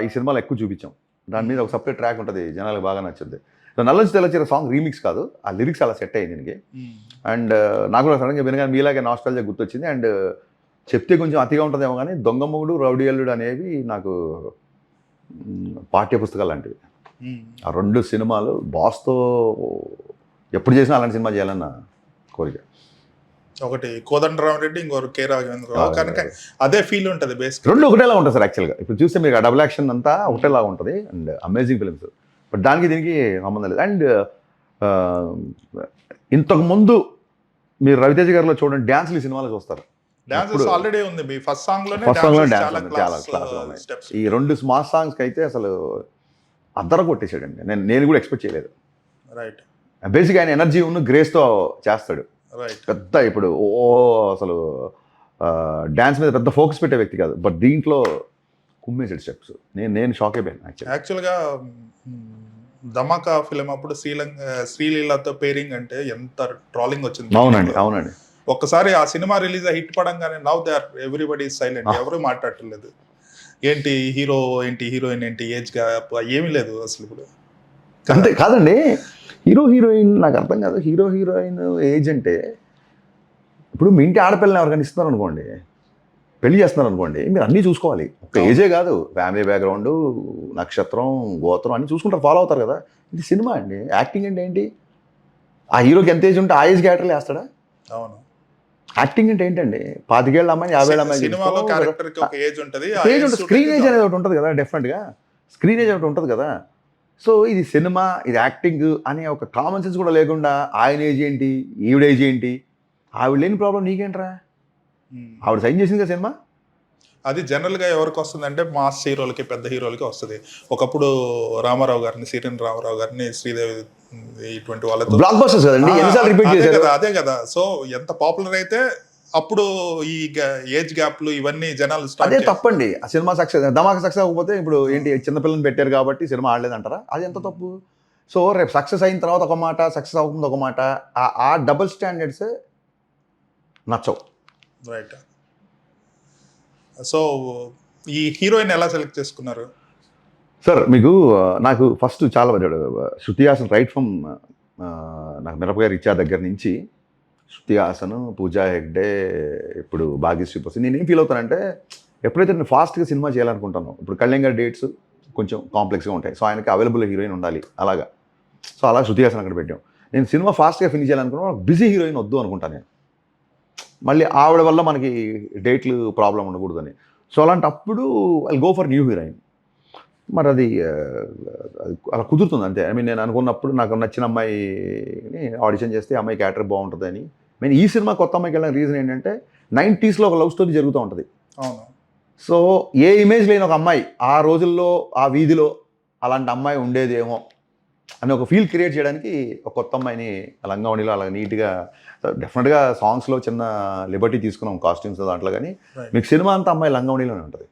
ఈ సినిమాలో ఎక్కువ చూపించాం. దాని మీద ఒక సపరేట్ ట్రాక్ ఉంటుంది, జనాలకు బాగా నచ్చుద్ది. So Nallanchu Tellacheera song remix కాదు, ఆ లిరిక్స్ అలా సెట్ అయ్యింది దీనికి. అండ్ నాకు కూడా సడన్గా వినగానే మీలాగే నాస్టాల్జియా గుర్తొచ్చింది. అండ్ చెప్తే కొంచెం అతిగా ఉంటుందేమో కానీ దొంగ మొగుడు, రౌడీ అల్లుడు అనేవి నాకు పాఠ్య పుస్తకాలు లాంటివి. ఆ 2 సినిమాలు బాస్తో ఎప్పుడు చేసినా అలాంటి సినిమా చేయాలన్న కోరిక. ఒకటి కోదండరామరెడ్డి, ఇంకొకరు కె రాఘవేంద్రరావు. కనుక అదే ఫీల్ ఉంటుంది బేసిక్. 2 ఒకటేలా ఉంటుంది సార్ యాక్చువల్గా. ఇప్పుడు చూస్తే మీకు డబుల్ యాక్షన్ అంతా ఒకటేలాగా ఉంటుంది. And amazing films. బట్ దానికి దీనికి సంబంధం లేదు. అండ్ ఇంతకుముందు మీరు రవితేజ గారిలో చూడండి, డ్యాన్స్లు ఈ సినిమాలో చూస్తారు. ఆల్రెడీ ఉంది. మీ ఫస్ట్ సాంగ్ లోనే చాలా క్లాస్. ఈ 2 మాస్ సాంగ్స్ కి అయితే అసలు అద్దర కొట్టేసాడండి. నేను కూడా ఎక్స్పెక్ట్ చేయలేదు. రైట్. బేసిక్ ఆయన ఎనర్జీ ఉన్న గ్రేస్ తో చేస్తాడు. పెద్ద ఇప్పుడు అసలు డాన్స్ మీద పెద్ద ఫోకస్ పెట్టే వ్యక్తి కాదు. బట్ దీంట్లో కుమ్మేసాడు స్టెప్స్. నేను షాక్ అయిపోయాను యాక్చువల్లీ. యాక్చువల్గా ధమాకా ఫిలిం అప్పుడు శ్రీలీలతో పేరింగ్ అంటే ఎంత ట్రాలింగ్ వచ్చింది. అవునండి. ఒక్కసారి ఆ సినిమా రిలీజ్ హిట్ పడంగానే now they are everybody silent, ఎవరు మాట్లాడట్లేదు. ఏంటి హీరో ఏంటి హీరోయిన్ ఏంటి ఏజ్ గ్యాప్ ఏమీ లేదు అసలు ఇప్పుడు. అంతే కాదండి, హీరోయిన్ నాకు అర్థం కాదు. హీరోయిన్ ఏజ్ అంటే ఇప్పుడు మీ ఇంటి ఆడపిల్లని ఎవరికైనా ఇస్తున్నారు అనుకోండి, పెళ్లి చేస్తున్నారు అనుకోండి, మీరు అన్నీ చూసుకోవాలి. ఒక ఏజే కాదు, ఫ్యామిలీ బ్యాక్గ్రౌండ్, నక్షత్రం, గోత్రం అన్నీ చూసుకుంటారు, ఫాలో అవుతారు కదా. ఇది సినిమా అండి. యాక్టింగ్ అంటే ఏంటి? ఆ హీరోకి ఎంత ఏజ్ ఉంటే ఆ ఏజ్ క్యారెక్టర్లు వేస్తాడా? అవును. యాక్టింగ్ అంటే ఏంటండి? 25 ఏళ్ళ అమ్మాయి 50 ఏళ్ళ అమ్మాయి సినిమాలో క్యారెక్టర్కి ఒక ఏజ్ ఉంటుంది, స్క్రీన్ ఏజ్ అనేది ఒకటి ఉంటుంది కదా, డెఫినెట్గా స్క్రీన్ ఏజ్ ఒకటి ఉంటుంది కదా. సో ఇది సినిమా, ఇది యాక్టింగ్ అనే ఒక కామన్ సెన్స్ కూడా లేకుండా ఆయన ఏజ్ ఏంటి, ఈవిడ ఏజ్ ఏంటి, ఆవిడ లేని ప్రాబ్లం నీకేంట్రా? ఆవిడ సైన్ చేసింది కదా సినిమా. అది జనరల్గా ఎవరికి వస్తుంది అంటే మాస్ హీరోలకి, పెద్ద హీరోలకి వస్తుంది. ఒకప్పుడు రామారావు గారిని, సిరిన్ రామారావు గారిని, శ్రీదేవి ఇటువంటి వాళ్ళతో బ్లాక్ బస్టర్స్ కదండి, ఎన్నిసార్లు రిపీట్ చేశారు. అదే కదా. సో ఎంత పాపులర్ అయితే అప్పుడు ఈ ఏజ్ గ్యాప్లు ఇవన్నీ జనాలు అదే తప్పండి. ఆ సినిమా సక్సెస్, ధమాకా సక్సెస్ అవ్వకపోతే ఇప్పుడు ఏంటి చిన్నపిల్లల్ని పెట్టారు కాబట్టి సినిమా ఆడలేదంటారా? అది ఎంత తప్పు. సో రేపు సక్సెస్ అయిన తర్వాత ఒక మాట, సక్సెస్ అవ్వకుండా ఒక మాట, ఆ డబుల్ స్టాండర్డ్స్ నచ్చవు. రైట్. సో ఈ హీరోయిన్ ఎలా సెలెక్ట్ చేసుకున్నారు సార్? మీకు నాకు ఫస్ట్ చాలా శృతి హాసన్ రైట్ ఫ్రమ్ నాకు మిరపగారి ఇచ్చా దగ్గర నుంచి శృతి హాసన్, పూజా హెగ్డే, ఇప్పుడు భాగ్యశ్రీ ప్రసాద్, నేనేం ఫీల్ అవుతానంటే ఎప్పుడైతే నేను ఫాస్ట్గా సినిమా చేయాలనుకుంటానో, ఇప్పుడు కళ్యాణ్ గారి డేట్స్ కొంచెం కాంప్లెక్స్గా ఉంటాయి, సో ఆయనకి అవైలబుల్ హీరోయిన్ ఉండాలి అలాగా. సో అలా శృతి హాసన్ అక్కడ పెట్టాం. నేను సినిమా ఫాస్ట్గా ఫినిష్ చేయాలనుకున్నా, బిజీ హీరోయిన్ వద్దు అనుకుంటాను నేను, మళ్ళీ ఆవిడ వల్ల మనకి డేట్లు ప్రాబ్లం ఉండకూడదని. సో అలాంటప్పుడు I go for new heroine. మరి అది అలా కుదురుతుంది అంతే. ఐ మీన్ నేను అనుకున్నప్పుడు నాకు నచ్చిన అమ్మాయిని ఆడిషన్ చేస్తే అమ్మాయి క్యారెక్టర్ బాగుంటుందని. నేను ఈ సినిమా కొత్త అమ్మాయికి వెళ్ళిన రీజన్ ఏంటంటే 90s ఒక లవ్ స్టోరీ జరుగుతూ ఉంటుంది. అవును. సో ఏ ఇమేజ్ లేని ఒక అమ్మాయి ఆ రోజుల్లో ఆ వీధిలో అలాంటి అమ్మాయి ఉండేదేమో అని ఒక ఫీల్ క్రియేట్ చేయడానికి ఒక కొత్త అమ్మాయిని లంగావణిలో అలా నీట్గా, డెఫినెట్గా సాంగ్స్లో చిన్న లిబర్టీ తీసుకున్నాం కాస్ట్యూమ్స్ దాంట్లో, కానీ మీకు సినిమా అంతా అమ్మాయి లంగావణిలోనే ఉంటుంది.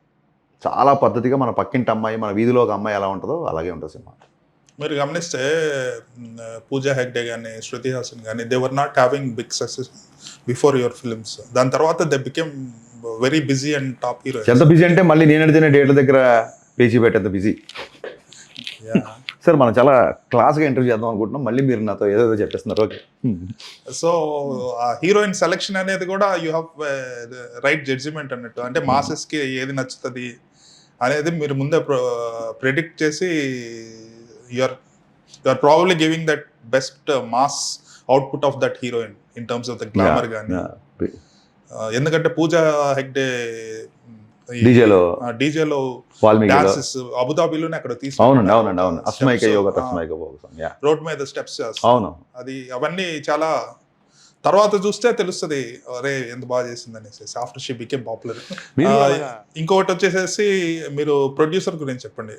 చాలా పద్ధతిగా మన పక్కింటి అమ్మాయి, మన వీధిలో ఒక అమ్మాయి ఎలా ఉంటుందో అలాగే ఉంటుంది సినిమా. మీరు గమనిస్తే పూజా హెగ్డే కానీ, శృతి హాసన్ కానీ, they were not having big success before your films. దాని తర్వాత they became very busy and top hero. ఎంత బిజీ అంటే మళ్ళీ నేను అడిగిన డేట్ల దగ్గర పేజీ పెట్టేంత బిజీ. సార్ మనం చాలా క్లాస్గా ఇంటర్వ్యూ చేద్దాం అనుకుంటున్నాం, మళ్ళీ మీరు నాతో ఏదో చెప్పేస్తున్నారు. ఓకే. సో ఆ హీరోయిన్ సెలెక్షన్ అనేది కూడా యూ హ్యావ్ రైట్ జడ్జిమెంట్ అన్నట్టు. అంటే మాసెస్కి ఏది నచ్చుతుంది అనేది మీరు ముందే ప్రెడిక్ట్ చేసి you're probably giving that best mass output of that heroine in terms of the glamour కానీ. ఎందుకంటే పూజా హెగ్డే డీజేలో డాన్సెస్ అబుదాబిలోనే అక్కడ రోడ్ మీద స్టెప్స్, అవును, అది అవన్నీ చాలా తర్వాత చూస్తే తెలుస్తుంది అరే ఎంత బాగా చేసింది అనేసి, ఆఫ్టర్ షీ బికేమ్ పాపులర్. ఇంకొకటి వచ్చేసేసి మీరు ప్రొడ్యూసర్ గురించి చెప్పండి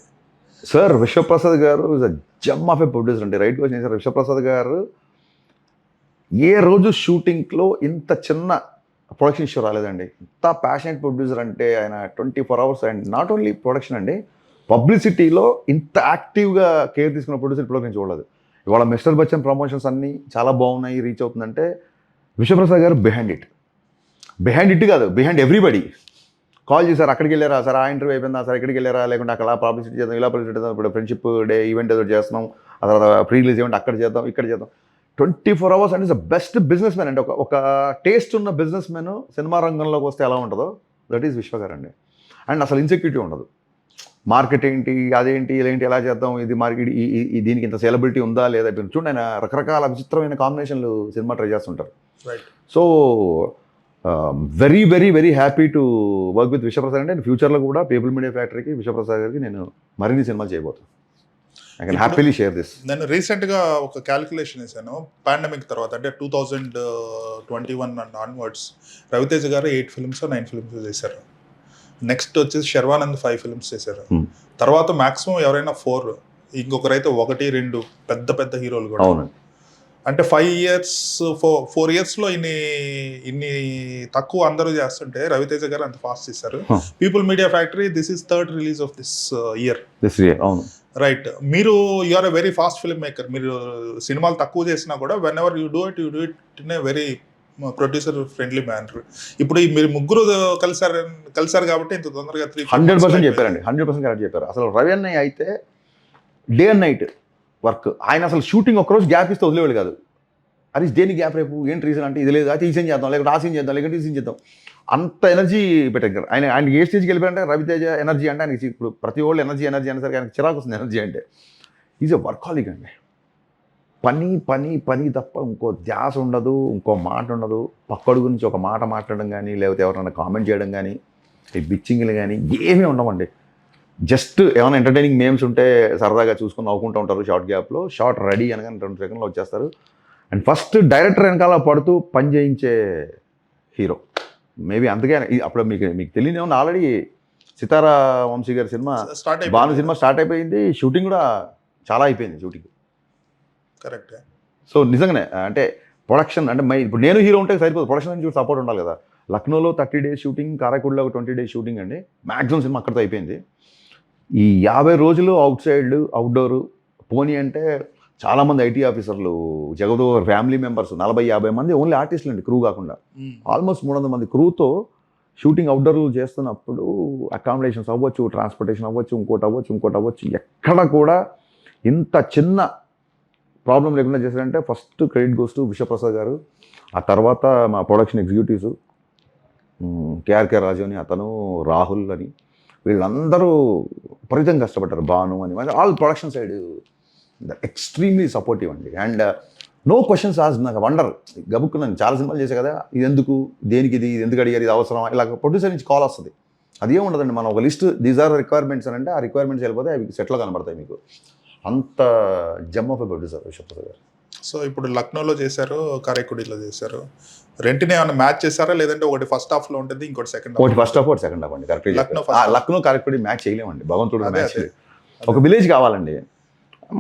సార్. విశ్వప్రసాద్ గారు is a gem of a producer అండి. Right question sir. విశ్వప్రసాద్ గారు ఏ రోజు షూటింగ్లో ఇంత చిన్న ప్రొడక్షన్ ఇష్యూ రాలేదండి. ఇంత ప్యాషనెట్ ప్రొడ్యూసర్ అంటే ఆయన 24 hours, and not only production అండి, పబ్లిసిటీలో ఇంత యాక్టివ్గా కేర్ తీసుకున్న ప్రొడ్యూసర్ ఇప్పుడు నేను చూడలేదు. ఇవాళ మిస్టర్ బచ్చన్ ప్రమోషన్స్ అన్నీ చాలా బాగున్నాయి, రీచ్ అవుతుందంటే విశ్వప్రసాద్ గారు బిహైండ్ ఇట్ కాదు, బిహైండ్ ఎవ్రీబడి. కాల్ చేశారు, అక్కడికి వెళ్ళారా సార్, ఆ ఇంటర్వ్యూ అయిపోయిందా సార్, ఎక్కడికి వెళ్ళారా, లేకుంటే అక్కడ పబ్లిసిటీ చేద్దాం, ఇలా పబ్లిసిటీ చేద్దాం, ఇప్పుడు ఫ్రెండ్షిప్ డే ఈవెంట్ ఏదో చేస్తున్నాం, ఆ తర్వాత ప్రీ రిలీజ్ ఈవెంట్ అక్కడ చేద్దాం, ఇక్కడ చేద్దాం. 24 hours అంటే ద బెస్ట్ బిజినెస్ మ్యాన్ అండి. ఒక టేస్ట్ ఉన్న బిజినెస్ మ్యాన్ సినిమా రంగంలోకి వస్తే ఎలా ఉంటుందో దట్ ఈజ్ విశ్వ గారు అండి. అండ్ అసలు ఇన్సెక్యూరిటీ ఉండదు. మార్కెట్ ఏంటి, అదేంటి, ఇదేంటి, ఎలా చేద్దాం, ఇది మార్కెట్, దీనికి ఇంత సేలబిలిటీ ఉందా లేదా, చూడండి ఆయన రకరకాల విచిత్రమైన కాంబినేషన్లు సినిమా ట్రై చేస్తుంటారు. So very very very happy to work with Vishwaprasad అంటే ఫ్యూచర్లో కూడా పీపుల్ మీడియా ఫ్యాక్టరీకి విశ్వప్రసాద్ గారికి నేను మరిన్ని సినిమాలు చేయబోతున్నాను. I can happily share this. నేను రీసెంట్గా ఒక క్యాలిక్యులేషన్ వేసాను. పాండమిక్ తర్వాత అంటే 2021 అండ్ ఆన్వర్డ్స్ రవితేజ గారు 8 films 9 films చేశారు. నెక్స్ట్ వచ్చేసి శర్వానంద్ 5 films చేశారు. తర్వాత మాక్సిమం ఎవరైనా 4, ఇంకొకరైతే 1-2 పెద్ద పెద్ద హీరోలు కూడా. అంటే 5 years 4 years లో ఇన్ని తక్కువ అందరూ చేస్తుంటే రవితేజ గారు అంత ఫాస్ట్ చేశారు. People media factory this is third release of this year. అవును. రైట్. మీరు you are a very fast film maker. మీరు సినిమాలు తక్కువ చేసినా కూడా whenever you do it in a very producer friendly manner. ఇప్పుడు మీరు ముగ్గురు కలిసారు కాబట్టి ఇంత తొందరగా 100% చెప్పారండి. 100% కరెక్ట్ చెప్పారు. అసలు రవి అన్నయ్య అయితే డే అండ్ నైట్ వర్క్. ఆయన అసలు షూటింగ్ ఒక్కరోజు గ్యాప్ ఇస్తే వదిలేవాళ్ళు కాదు. అది దేని గ్యాప్ రేపు ఏంటి రీజన్ అంటే ఇది లేదు, అయితే ఈ సీన్ చేద్దాం, లేకపోతే ఆ సీన్ చేద్దాం, లేకపోతే ఈ సీన్ చేద్దాం, అంత ఎనర్జీ పెట్టారు. ఆయన ఏ స్టేజ్కి వెళ్ళిపోయారంటే రవితేజ ఎనర్జీ అంటే ఆయనకి ఇప్పుడు ప్రతి వాళ్ళు ఎనర్జీ అనేసరికి ఆయనకి చిరాకు వస్తుంది. ఎనర్జీ అంటే ఈజ్ ఎ వర్కాలిక్ అండి. పని పని పని తప్ప ఇంకో ధ్యాస ఉండదు, ఇంకో మాట ఉండదు. పక్కడు గురించి ఒక మాట మాట్లాడడం కానీ, లేకపోతే ఎవరైనా కామెంట్ చేయడం కానీ, ఈ బిచ్చింగ్లు కానీ ఏమీ ఉండవండి. జస్ట్ ఏమైనా ఎంటర్టైనింగ్ మేమ్స్ ఉంటే సరదాగా చూసుకొని నవ్వుకుంటూ ఉంటారు. షార్ట్ గ్యాప్లో షార్ట్ రెడీ అనగానే 2 సెకండ్లో వచ్చేస్తారు. అండ్ ఫస్ట్ డైరెక్టర్ వెనకాల పడుతూ పని చేయించే హీరో. మేబీ అందుకే అప్పుడు మీకు తెలియని ఏమన్నా ఆల్రెడీ సితారా వంశీ గారి సినిమా భాను సినిమా స్టార్ట్ అయిపోయింది. షూటింగ్ కూడా చాలా అయిపోయింది షూటింగ్. కరెక్ట్. సో నిజంగానే అంటే ప్రొడక్షన్ అంటే ఇప్పుడు నేను హీరో ఉంటే సరిపోదు, ప్రొడక్షన్ నుంచి సపోర్ట్ ఉండాలి కదా. లక్నోలో 30 days షూటింగ్, కారాకుడిలో ఒక 20 days షూటింగ్ అండి. మ్యాక్సిమం సినిమా అక్కడితో అయిపోయింది. ఈ 50 రోజులు అవుట్ సైడ్ అవుట్డోరు పోనీ అంటే చాలామంది ఐటీ ఆఫీసర్లు, జగదో ఫ్యామిలీ మెంబర్స్ 40-50 మంది ఓన్లీ ఆర్టిస్టులు అండి, క్రూ కాకుండా. ఆల్మోస్ట్ 300 మంది క్రూతో షూటింగ్ అవుట్డోర్లు చేస్తున్నప్పుడు అకామిడేషన్స్ అవ్వచ్చు, ట్రాన్స్పోర్టేషన్ అవ్వచ్చు, ఇంకోటి అవ్వచ్చు, ఎక్కడ కూడా ఇంత చిన్న ప్రాబ్లం లేకుండా చేశారంటే first credit goes to Vishwaprasad గారు. ఆ తర్వాత మా ప్రొడక్షన్ ఎగ్జిక్యూటివ్స్ కేఆర్కే రాజు అని, అతను రాహుల్ అని, వీళ్ళందరూ విపరీతంగా కష్టపడ్డారు. భాను అని, all production side extremely supportive అండి. అండ్ నో క్వశ్చన్స్ ఆస్. నాకు వండర్ గబుక్కున్నాను, చాలా సినిమాలు చేశాను కదా, ఇది ఎందుకు, దేనికి, ఇది ఎందుకు అడిగారు, ఇది అవసరం, ఇలా ప్రొడ్యూసర్ నుంచి కాల్ వస్తుంది. అదేం ఉండదండి, మనం ఒక లిస్ట్ దీస్ ఆర్ రిక్వైర్మెంట్స్ అని అంటే ఆ రిక్వైర్మెంట్స్ వెళ్ళిపోతే అవి సెట్లో కనబడతాయి మీకు. అంత జమ్ ఆఫ్ ఎ ప్రొడ్యూసర్ విశ్వప్రసాద్ గారు. సో ఇప్పుడు లక్నోలో చేశారు, కారైకుడిలో చేశారు. రెంటిని ఏమైనా మ్యాచ్ చేశారా, లేదంటే ఒకటి ఫస్ట్ హాఫ్లో ఉంటుంది, ఇంకోటి సెకండ్ హాఫ్? ఒకటి ఫస్ట్ హాఫ్, ఒకటి సెకండ్ హాఫ్ అండి. కరెక్ట్. లక్నో కారైకుడి మ్యాచ్ చేయలేమండి, భగవంతుడు మ్యాచ్. ఒక విలేజ్ కావాలండి.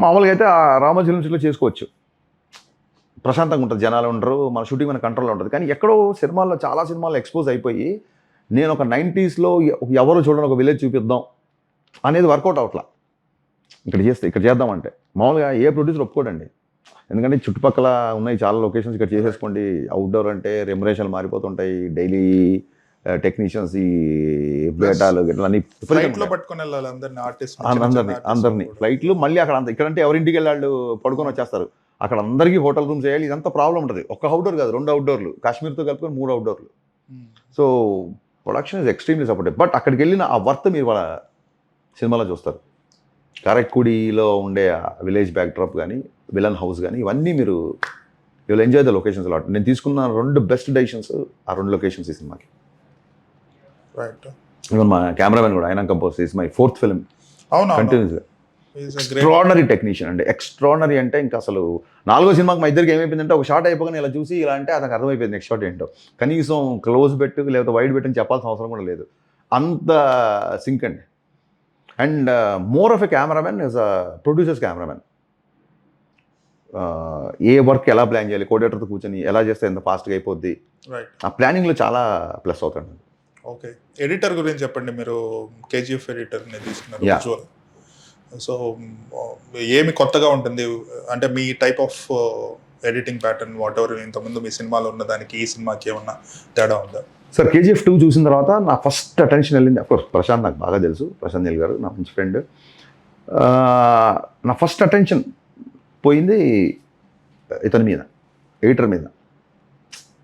మామూలుగా అయితే ఆ రామోజీ ఫిల్మ్స్లో చేసుకోవచ్చు, ప్రశాంతంగా ఉంటుంది, జనాలు ఉండరు, మన షూటింగ్ మన కంట్రోల్లో ఉంటుంది. కానీ ఎక్కడో సినిమాల్లో, చాలా సినిమాల్లో ఎక్స్పోజ్ అయిపోయి నేను ఒక 90sలో ఎవరు చూడని ఒక విలేజ్ చూపిద్దాం అనేది వర్కౌట్ అవట్లా. ఇక్కడ చేద్దామంటే మామూలుగా ఏ ప్రొడ్యూసర్ ఒప్పుకోడండి. ఎందుకంటే చుట్టుపక్కల ఉన్నాయి చాలా లొకేషన్స్, ఇక్కడ చేసేసుకోండి. అవుట్డోర్ అంటే రెమ్యునరేషన్లు మారిపోతుంటాయి, డైలీ టెక్నీషియన్స్, ఈ బేటాలు ఇట్లా అన్ని పట్టుకొని వెళ్ళాలి అందరినీ ఫ్లైట్లు. మళ్ళీ అక్కడ అంత ఇక్కడంటే ఎవరింటికి వెళ్ళాళ్ళు పడుకొని వచ్చేస్తారు. అక్కడ అందరికీ హోటల్ రూమ్స్ చేయాలి. ఇదంతా ప్రాబ్లం ఉంటుంది. ఒక్క అవుట్డోర్ కాదు, 2 అవుట్డోర్లు, కాశ్మీర్తో కలుపుకొని 3 అవుట్డోర్లు. So production is extremely supportive. But అక్కడికి వెళ్ళిన ఆ వర్త్ మీరు వాళ్ళ సినిమాలో చూస్తారు. కారైక్కుడిలో ఉండే విలేజ్ బ్యాక్డ్రాప్ కానీ, విలన్ హౌస్ కానీ, ఇవన్నీ మీరు you will enjoy the locations lot. నేను తీసుకున్న 2 బెస్ట్ డెసిషన్స్ ఆ 2 లొకేషన్స్ ఈ సినిమాకి. ఈవెన్ మా కెమెరామెన్ కూడా ఆయన compose is my 4th film కంటిన్యూస్గా. ఎక్స్ట్రాడనరీ టెక్నీషియన్ అండి, ఎక్స్ట్రాడనరీ అంటే ఇంకా అసలు 4వ సినిమాకి మా ఇద్దరికి ఏమైపోయిందంటే ఒక షాట్ అయిపోగానే ఇలా చూసి ఇలా అంటే అతనికి అర్థమైపోయింది నెక్స్ట్ షాట్ ఏంటో. కనీసం క్లోజ్ పెట్టు లేకపోతే వైడ్ పెట్టని చెప్పాల్సిన అవసరం కూడా లేదు, అంత సింక్ అండి. And more of a cameraman is a producers cameraman. A work ఎలా ప్లాన్ చేయాలి, కోఆర్డినేటర్తో కూర్చొని ఎలా చేస్తే ఎంత ఫాస్ట్గా అయిపోద్ది, ఆ ప్లానింగ్లో చాలా ప్లస్ అవుతాడు. ఓకే, ఎడిటర్ గురించి చెప్పండి. మీరు కేజీఎఫ్ ఎడిటర్ని తీసుకున్నారు. సో ఏమి కొత్తగా ఉంటుంది అంటే మీ type of editing pattern whatever ఇంతకుముందు మీ సినిమాలో ఉన్నదానికి ఈ సినిమాకి ఏమన్నా తేడా ఉందా? సార్ KGF 2 చూసిన తర్వాత నా ఫస్ట్ అటెన్షన్ వెళ్ళింది, అఫ్కోర్స్ ప్రశాంత్ నాకు బాగా తెలుసు, ప్రశాంత్ నీల్ గారు నా మంచి ఫ్రెండ్. నా ఫస్ట్ అటెన్షన్ పోయింది ఇతని మీద, ఎడిటర్ మీద.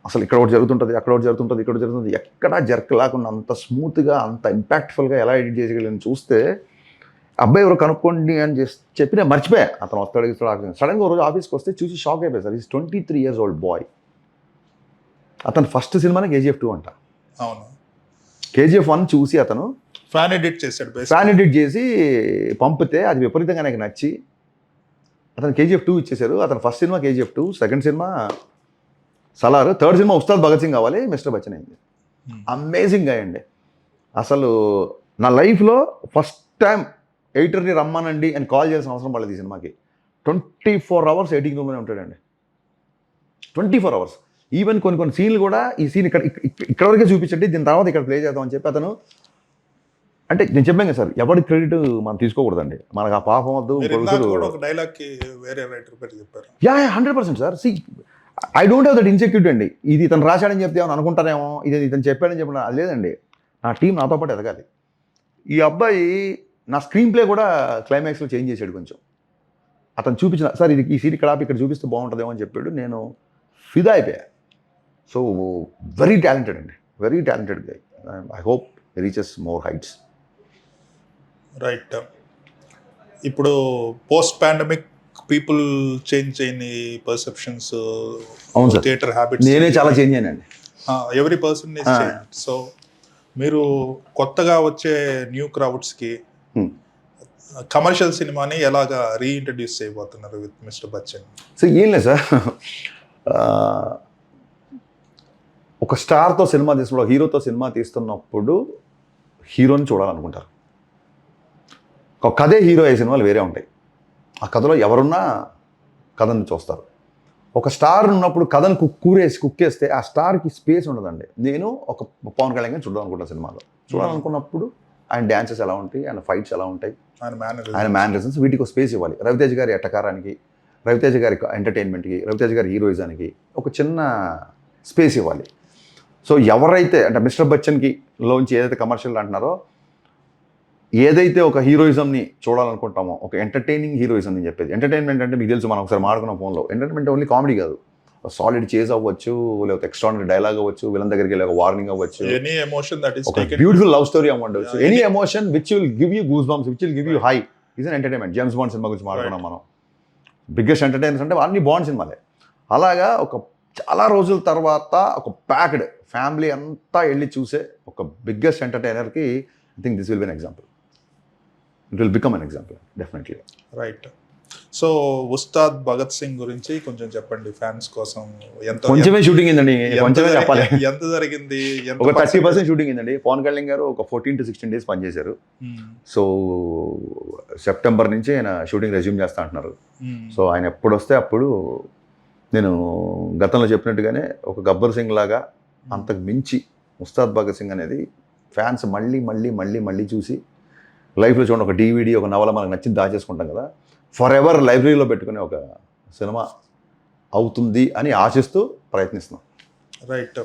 అసలు ఇక్కడ ఒకటి జరుగుతుంటుంది, అక్కడ ఒకటి జరుగుతుంటుంది, ఇక్కడ జరుగుతుంది, ఎక్కడా జర్క్ లేకుండా అంత స్మూత్గా, అంత ఇంపాక్ట్ఫుల్గా ఎలా ఎడిట్ చేయగలని చూస్తే అబ్బాయి ఎవరు కనుక్కోండి అని చెప్పి నేను మర్చిపోయా. అతను వస్తాడు సడన్గా ఒక రోజు ఆఫీస్కి వస్తే చూసి షాక్ అయిపోయాయి. Sir is 23 years old boy. అతను ఫస్ట్ సినిమానే KGF 2 అంట. అవును, KGF 1 చూసి అతను ఫ్యాన్ ఎడిట్ చేశాడు. ఫ్యాన్ ఎడిట్ చేసి పంపితే అది విపరీతంగా నాకు నచ్చి అతను KGF 2 ఇచ్చేశారు. అతను ఫస్ట్ సినిమా KGF 2, సెకండ్ సినిమా సలార్, థర్డ్ సినిమా ఉస్తాద్ భగత్ సింగ్ కావాలి, మిస్టర్ బచ్చన్ అయింది. అమేజింగ్ అయ్యండి. అసలు నా లైఫ్లో ఫస్ట్ టైం ఎడిటర్ని రమ్మానండి అని కాల్ చేయాల్సిన అవసరం పడలేదు ఈ సినిమాకి. 24 hours ఎడిటింగ్ రూమ్లోనే ఉంటాడండి. 24 అవర్స్. ఈవెన్ కొన్ని సీన్లు కూడా ఈ సీన్ ఇక్కడ వరకే చూపించండి, దీని తర్వాత ఇక్కడ ప్లే చేద్దాం అని చెప్పి అతను, అంటే నేను చెప్పాను కదా సార్, ఎవరి క్రెడిట్ మనం తీసుకోకూడదండి, మనకు ఆ పాపం వద్దు. ఒక డైలాగ్ కి వేరే రైటర్ పేరు చెప్పారు. 100% sir. I don't have that insecurity అండి. ఇది ఇతను రాశాడని చెప్తే ఏమని అనుకుంటారేమో, ఇది ఇతను చెప్పాడని చెప్పిన అది లేదండి. నా టీం నాతో పాటు ఎదగాలి. ఈ అబ్బాయి నా స్క్రీన్ ప్లే కూడా క్లైమాక్స్లో చేంజ్ చేశాడు కొంచెం. అతను చూపించిన సార్ ఇది ఈ సీన్ ఇక్కడ చూపిస్తే బాగుంటుందేమో అని చెప్పాడు. నేను ఫిదా అయిపోయా. సో వెరీ టాలెంటెడ్ అండి, very talented guy. I hope reaches more heights. Right. ఇప్పుడు పోస్ట్ పాండమిక్ పీపుల్ చేంజ్ అయిన పర్సెప్షన్స్, అవును సార్, థియేటర్ హ్యాబిట్స్ నేనే చాలా చేంజ్ అయ్యానండి. Every person is change. So మీరు కొత్తగా వచ్చే న్యూ క్రౌడ్స్కి కమర్షియల్ సినిమాని ఎలాగా రీఇంట్రడ్యూస్ చేయబోతున్నారు విత్ మిస్టర్ బచ్చన్? సో ఏం లేదు సార్, ఒక స్టార్తో సినిమా తీస్తున్నప్పుడు, హీరోతో సినిమా తీస్తున్నప్పుడు హీరోని చూడాలనుకుంటారు. ఒక కథే హీరో అయ్యే సినిమాలు వేరే ఉంటాయి. ఆ కథలో ఎవరున్నా కథని చూస్తారు. ఒక స్టార్ ఉన్నప్పుడు కథను కుక్కేస్తే ఆ స్టార్కి స్పేస్ ఉండదండి. నేను ఒక పవన్ కళ్యాణ్ గారిని చూడాలనుకుంటాను సినిమాలో. చూడాలనుకున్నప్పుడు ఆయన డ్యాన్సెస్ ఎలా ఉంటాయి, ఆయన ఫైట్స్ ఎలా ఉంటాయి, ఆయన మ్యానరిజమ్స్, వీటికి ఒక స్పేస్ ఇవ్వాలి. రవితేజ గారి ఎట్టకారానికి, రవితేజ గారి ఎంటర్టైన్మెంట్కి, రవితేజ గారి హీరోయిజానికి ఒక చిన్న స్పేస్ ఇవ్వాలి. సో ఎవరైతే అంటే మిస్టర్ బచ్చన్కి లోంచి ఏదైతే కమర్షియల్ అంటున్నారో, ఏదైతే ఒక హీరోయిజంని చూడాలనుకుంటామో, ఒక ఎంటర్టైనింగ్ హీరోయిజం అని చెప్పేది. ఎంటర్టైన్మెంట్ అంటే మీకు తెలుసు, మనం ఒకసారి మాడుకున్న ఫోన్లో, ఎంటర్టైన్మెంట్ ఓన్లీ కామెడీ కాదు, సాలిడ్ చేజ్ అవ్వచ్చు, లేకపోతే ఎక్స్ట్రాడినరీ డైలాగ్ అవ్వచ్చు, విలన్ దగ్గరికి వెళ్ళి ఒక వార్నింగ్ అవ్వచ్చు, బ్యూటిఫుల్ లవ్ స్టోరీ అవ్వచ్చు, any emotion which will give you goose bumps, which will give you high is an entertainment. James bond cinema గురించి మాట్లాడుకున్నాం మనం. బిగ్గెస్ట్ ఎంటర్టైనర్స్ అంటే అన్ని బాండ్ సినిమాలే. అలాగా ఒక చాలా రోజుల తర్వాత ఒక ప్యాక్డ్ ఫ్యామిలీ అంతా వెళ్ళి చూసే ఒక బిగ్గెస్ట్ ఎంటర్టైనర్కి I think this will be an example. It will become an example definitely. Right. So Ustaad Bhagat Singh గురించి కొంచెం చెప్పండి ఫ్యాన్స్ కోసం. కొంచెమే షూటింగ్ అయిందండి, కొంచెమే చెప్పాలి. ఎంత జరిగింది? ఒక 30% షూటింగ్ అయిందండి. పవన్ కళ్యాణ్ గారు ఒక 14 to 16 days పనిచేశారు. సో సెప్టెంబర్ నుంచి ఆయన షూటింగ్ రెజ్యూమ్ చేస్తా అంటున్నారు. సో ఆయన ఎప్పుడు వస్తే అప్పుడు, నేను గతంలో చెప్పినట్టుగానే ఒక గబ్బర్ సింగ్ లాగా అంతకు మించి ఉస్తాద్ భగత్ సింగ్ అనేది ఫ్యాన్స్ మళ్ళీ మళ్ళీ మళ్ళీ మళ్ళీ చూసి లైఫ్లో చూడండి, ఒక DVD, ఒక నవల మనకు నచ్చింది దాచేసుకుంటాం కదా, ఫర్ ఎవర్ లైబ్రరీలో పెట్టుకునే ఒక సినిమా అవుతుంది అని ఆశిస్తూ ప్రయత్నిస్తున్నాం. రైట్.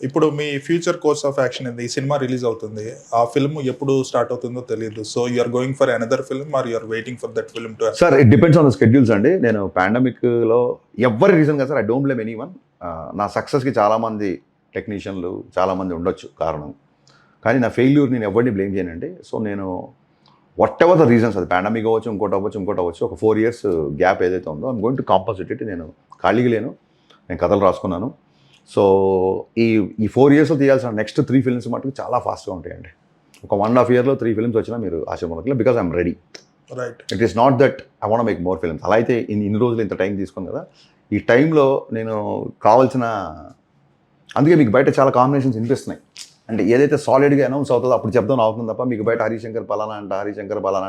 ఇప్పుడు మీ ఫ్యూచర్ కోర్స్ ఆఫ్ యాక్షన్ ఏంది? ఈ సినిమా రిలీజ్ అవుతుంది, ఆ ఫిల్మ్ ఎప్పుడు స్టార్ట్ అవుతుందో తెలియదు. So you're going for another film or you're waiting for that film too? Sir it depends on the schedules అండి. నేను పాండమిక్లో ఎవరి రీజన్ కదా sir, I don't blame anyone. నా సక్సెస్కి చాలామంది టెక్నీషియన్లు చాలామంది ఉండొచ్చు కారణం, కానీ నా ఫెయిల్యూర్ నేను ఎవరిని బ్లేమ్ చేయనండి. సో నేను వాట్ ఎవర్ ద రీజన్స్, అది పాండమిక్ అవ్వచ్చు, ఇంకోటి అవ్వచ్చు, ఒక 4 years గ్యాప్ ఏదైతే ఉందో I'm going to compensate it. నేను ఖాళీగా లేను, నేను కథలు రాసుకున్నాను. సో ఈ 4 yearsలో తీయాల్సిన నెక్స్ట్ 3 films మటుకు చాలా ఫాస్ట్గా ఉంటాయండి. ఒక 1.5 yearలో 3 films వచ్చినా మీరు ఆశపడలేదు, because I'm ready. Right. It is not that I want make more films. అలా అయితే ఇన్ని రోజులు ఇంత టైం తీసుకుని కదా, ఈ టైంలో నేను కావాల్సిన, అందుకే మీకు బయట చాలా కాంబినేషన్స్ వినిపిస్తున్నాయి. అంటే ఏదైతే సాలిడ్గా అనౌన్స్ అవుతుందో అప్పుడు చెప్దాం అవుతుంది తప్ప, మీకు బయట హరిశంకర్ పలానా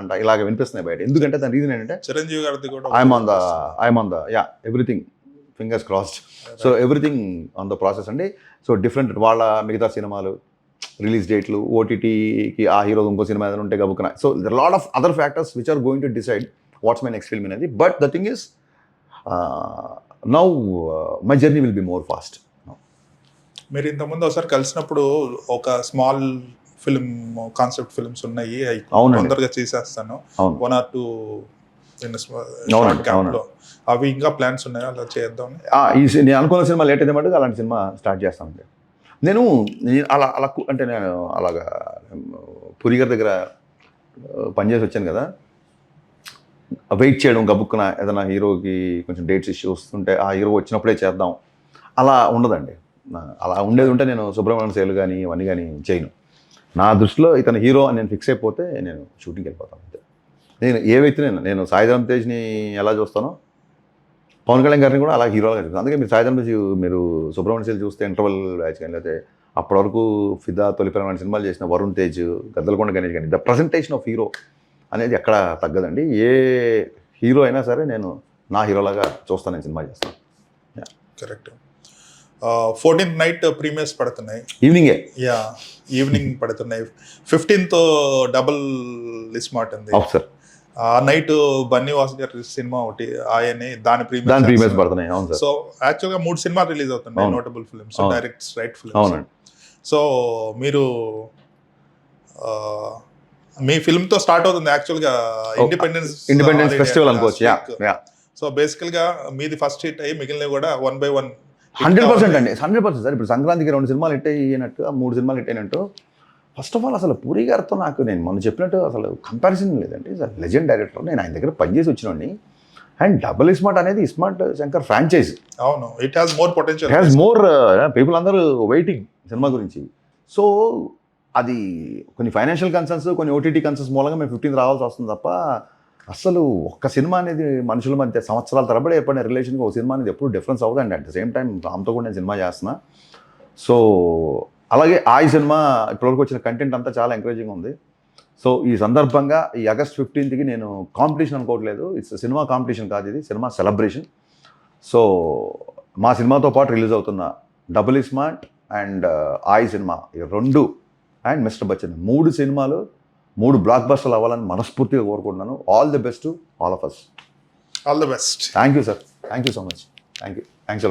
అంట ఇలాగ వినిపిస్తున్నాయి బయట. ఎందుకంటే దాని రీజన్ ఏంటంటే చిరంజీవి గారిది కూడా I'm on the everything fingers crossed. So everything on the process అండి. సో డిఫరెంట్ వాళ్ళ మిగతా సినిమాలు రిలీజ్ డేట్లు, ఓటీటీకి ఆ హీరో ఇంకో సినిమా ఏదైనా ఉంటే గబుకున్నా. So there lot of other factors which are going to decide what's my next film అనేది. But the thing is now my journey will be more fast. మీరు ఇంతకుముందు ఒకసారి కలిసినప్పుడు ఒక స్మాల్ ఫిల్మ్ కాన్సెప్ట్ ఫిల్మ్స్ ఉన్నాయి, తొందరగా చేసేస్తాను 1 or 2 అవి ఇంకా ప్లాన్స్ ఉన్నాయి అలా చేద్దాం? నేను అనుకున్న సినిమా లేట్ అయితే మటుకు అలాంటి సినిమా స్టార్ట్ చేస్తాను. నేను అలా అంటే నేను అలాగా పురి గారి దగ్గర పనిచేసి వచ్చాను కదా, వెయిట్ చేయడం, గబుక్కున ఏదైనా హీరోకి కొంచెం డేట్స్ ఇష్యూ వస్తుంటే ఆ హీరో వచ్చినప్పుడే చేద్దాం అలా ఉండదండి. అలా ఉండేది ఉంటే నేను సుబ్రహ్మణ్యం సేలు కానీ ఇవన్నీ కానీ చేయను. నా దృష్టిలో ఇతను హీరో అని నేను ఫిక్స్ అయిపోతే నేను షూటింగ్కి వెళ్ళిపోతాను అంతే. నేను ఏ వ్యక్తిని, నేను సాయిధరం తేజ్ని ఎలా చూస్తానో పవన్ కళ్యాణ్ గారిని కూడా అలా హీరోగా చూస్తాను. అందుకే మీరు సాయిధరం తేజ్, మీరు సుబ్రహ్మణ్యం సేలు చూస్తే ఇంటర్వల్ బ్యాచ్ కానీ, లేకపోతే అప్పటి వరకు ఫిదా, తొలిపరమైన సినిమాలు చేసిన వరుణ్ తేజ్, గద్దలకొండ గణేష్ కానీ, ద ప్రజెంటేషన్ ఆఫ్ హీరో అనేది ఎక్కడ తగ్గదండి. ఏ హీరో అయినా సరే నేను నా హీరోలాగా చూస్తాను, నేను సినిమా చేస్తాను. కరెక్ట్. 14th నైట్ ప్రీమియర్స్ పడుతున్నాయి. ఈవినింగే. యా, ఈవినింగ్ పడుతున్నాయి. 15th డబుల్ స్మార్ట్ ఉంది. అవును సార్. ఆ నైట్ బన్నీ వాస్ గారి సినిమా ఒకటి ఆయనే దాని దాని ప్రీమియర్స్ పడుతున్నాయి. అవును సార్. సో యాక్చువల్గా 3 సినిమాలు రిలీజ్ అవుతున్నాయి, అవును. నోటబుల్ ఫిల్మ్స్, అవును. Direct right films. అవునండి. సో మీరు మీ ఫిల్మ్ తో స్టార్ట్ అవుతుంది యాక్చువల్గా ఇండిపెండెన్స్ ఫెస్టివల్ అనుకోవచ్చు. Yeah yeah. సో బేసికల్ గా మీది ఫస్ట్ హిట్ అయ్యి మిగిలినవి కూడా 1 by 1 100% అండి. 100% సార్. ఇప్పుడు సంక్రాంతికి 2 సినిమాలు హిట్ అయినట్టు, 3 సినిమాలు హిట్ అయినట్టు. ఫస్ట్ ఆఫ్ ఆల్ అసలు పూరి గారితో నాకు, నేను మొన్న చెప్పినట్టు అసలు కంపారిజన్ లేదండి. Legend director. నేను ఆయన దగ్గర పనిచేసి వచ్చినోడిని. అండ్ డబుల్ స్మార్ట్ అనేది ఇస్మార్ట్ శంకర్ ఫ్రాంచైజ్. అవును, it has more potential. Has more people అందరూ వెయిటింగ్ సినిమా గురించి. సో అది కొన్ని ఫైనాన్షియల్ కన్సర్న్స్, కొన్ని ఓటీటీ కన్సర్న్స్ మూలంగా మేము 15th రావాల్సి వస్తుంది తప్ప అసలు ఒక్క సినిమా అనేది మనుషుల మధ్య సంవత్సరాల తరబడి ఏర్పడిన రిలేషన్కి ఒక సినిమా అనేది ఎప్పుడు డిఫరెన్స్ అవుతుందండి. అట్ ద సేమ్ టైం రామ్తో కూడా నేను సినిమా చేస్తున్నా. సో అలాగే ఆ సినిమా ఇప్పటివరకు వచ్చిన కంటెంట్ అంతా చాలా ఎంకరేజింగ్ ఉంది. సో ఈ సందర్భంగా ఈ August 15th నేను కాంపిటీషన్ అనుకోవట్లేదు. ఇట్స్ సినిమా కాంపిటీషన్ కాదు, ఇది సినిమా సెలబ్రేషన్. సో మా సినిమాతో పాటు రిలీజ్ అవుతున్న డబుల్ స్మార్ట్ అండ్ సినిమా, ఈ 2 అండ్ మిస్టర్ బచ్చన్, 3 సినిమాలు 3 బ్లాక్ బస్టర్లు అవ్వాలని మనస్ఫూర్తిగా కోరుకుంటున్నాను. All the best to all of us. All the best. Thank you sir. Thank you so much. Thank you.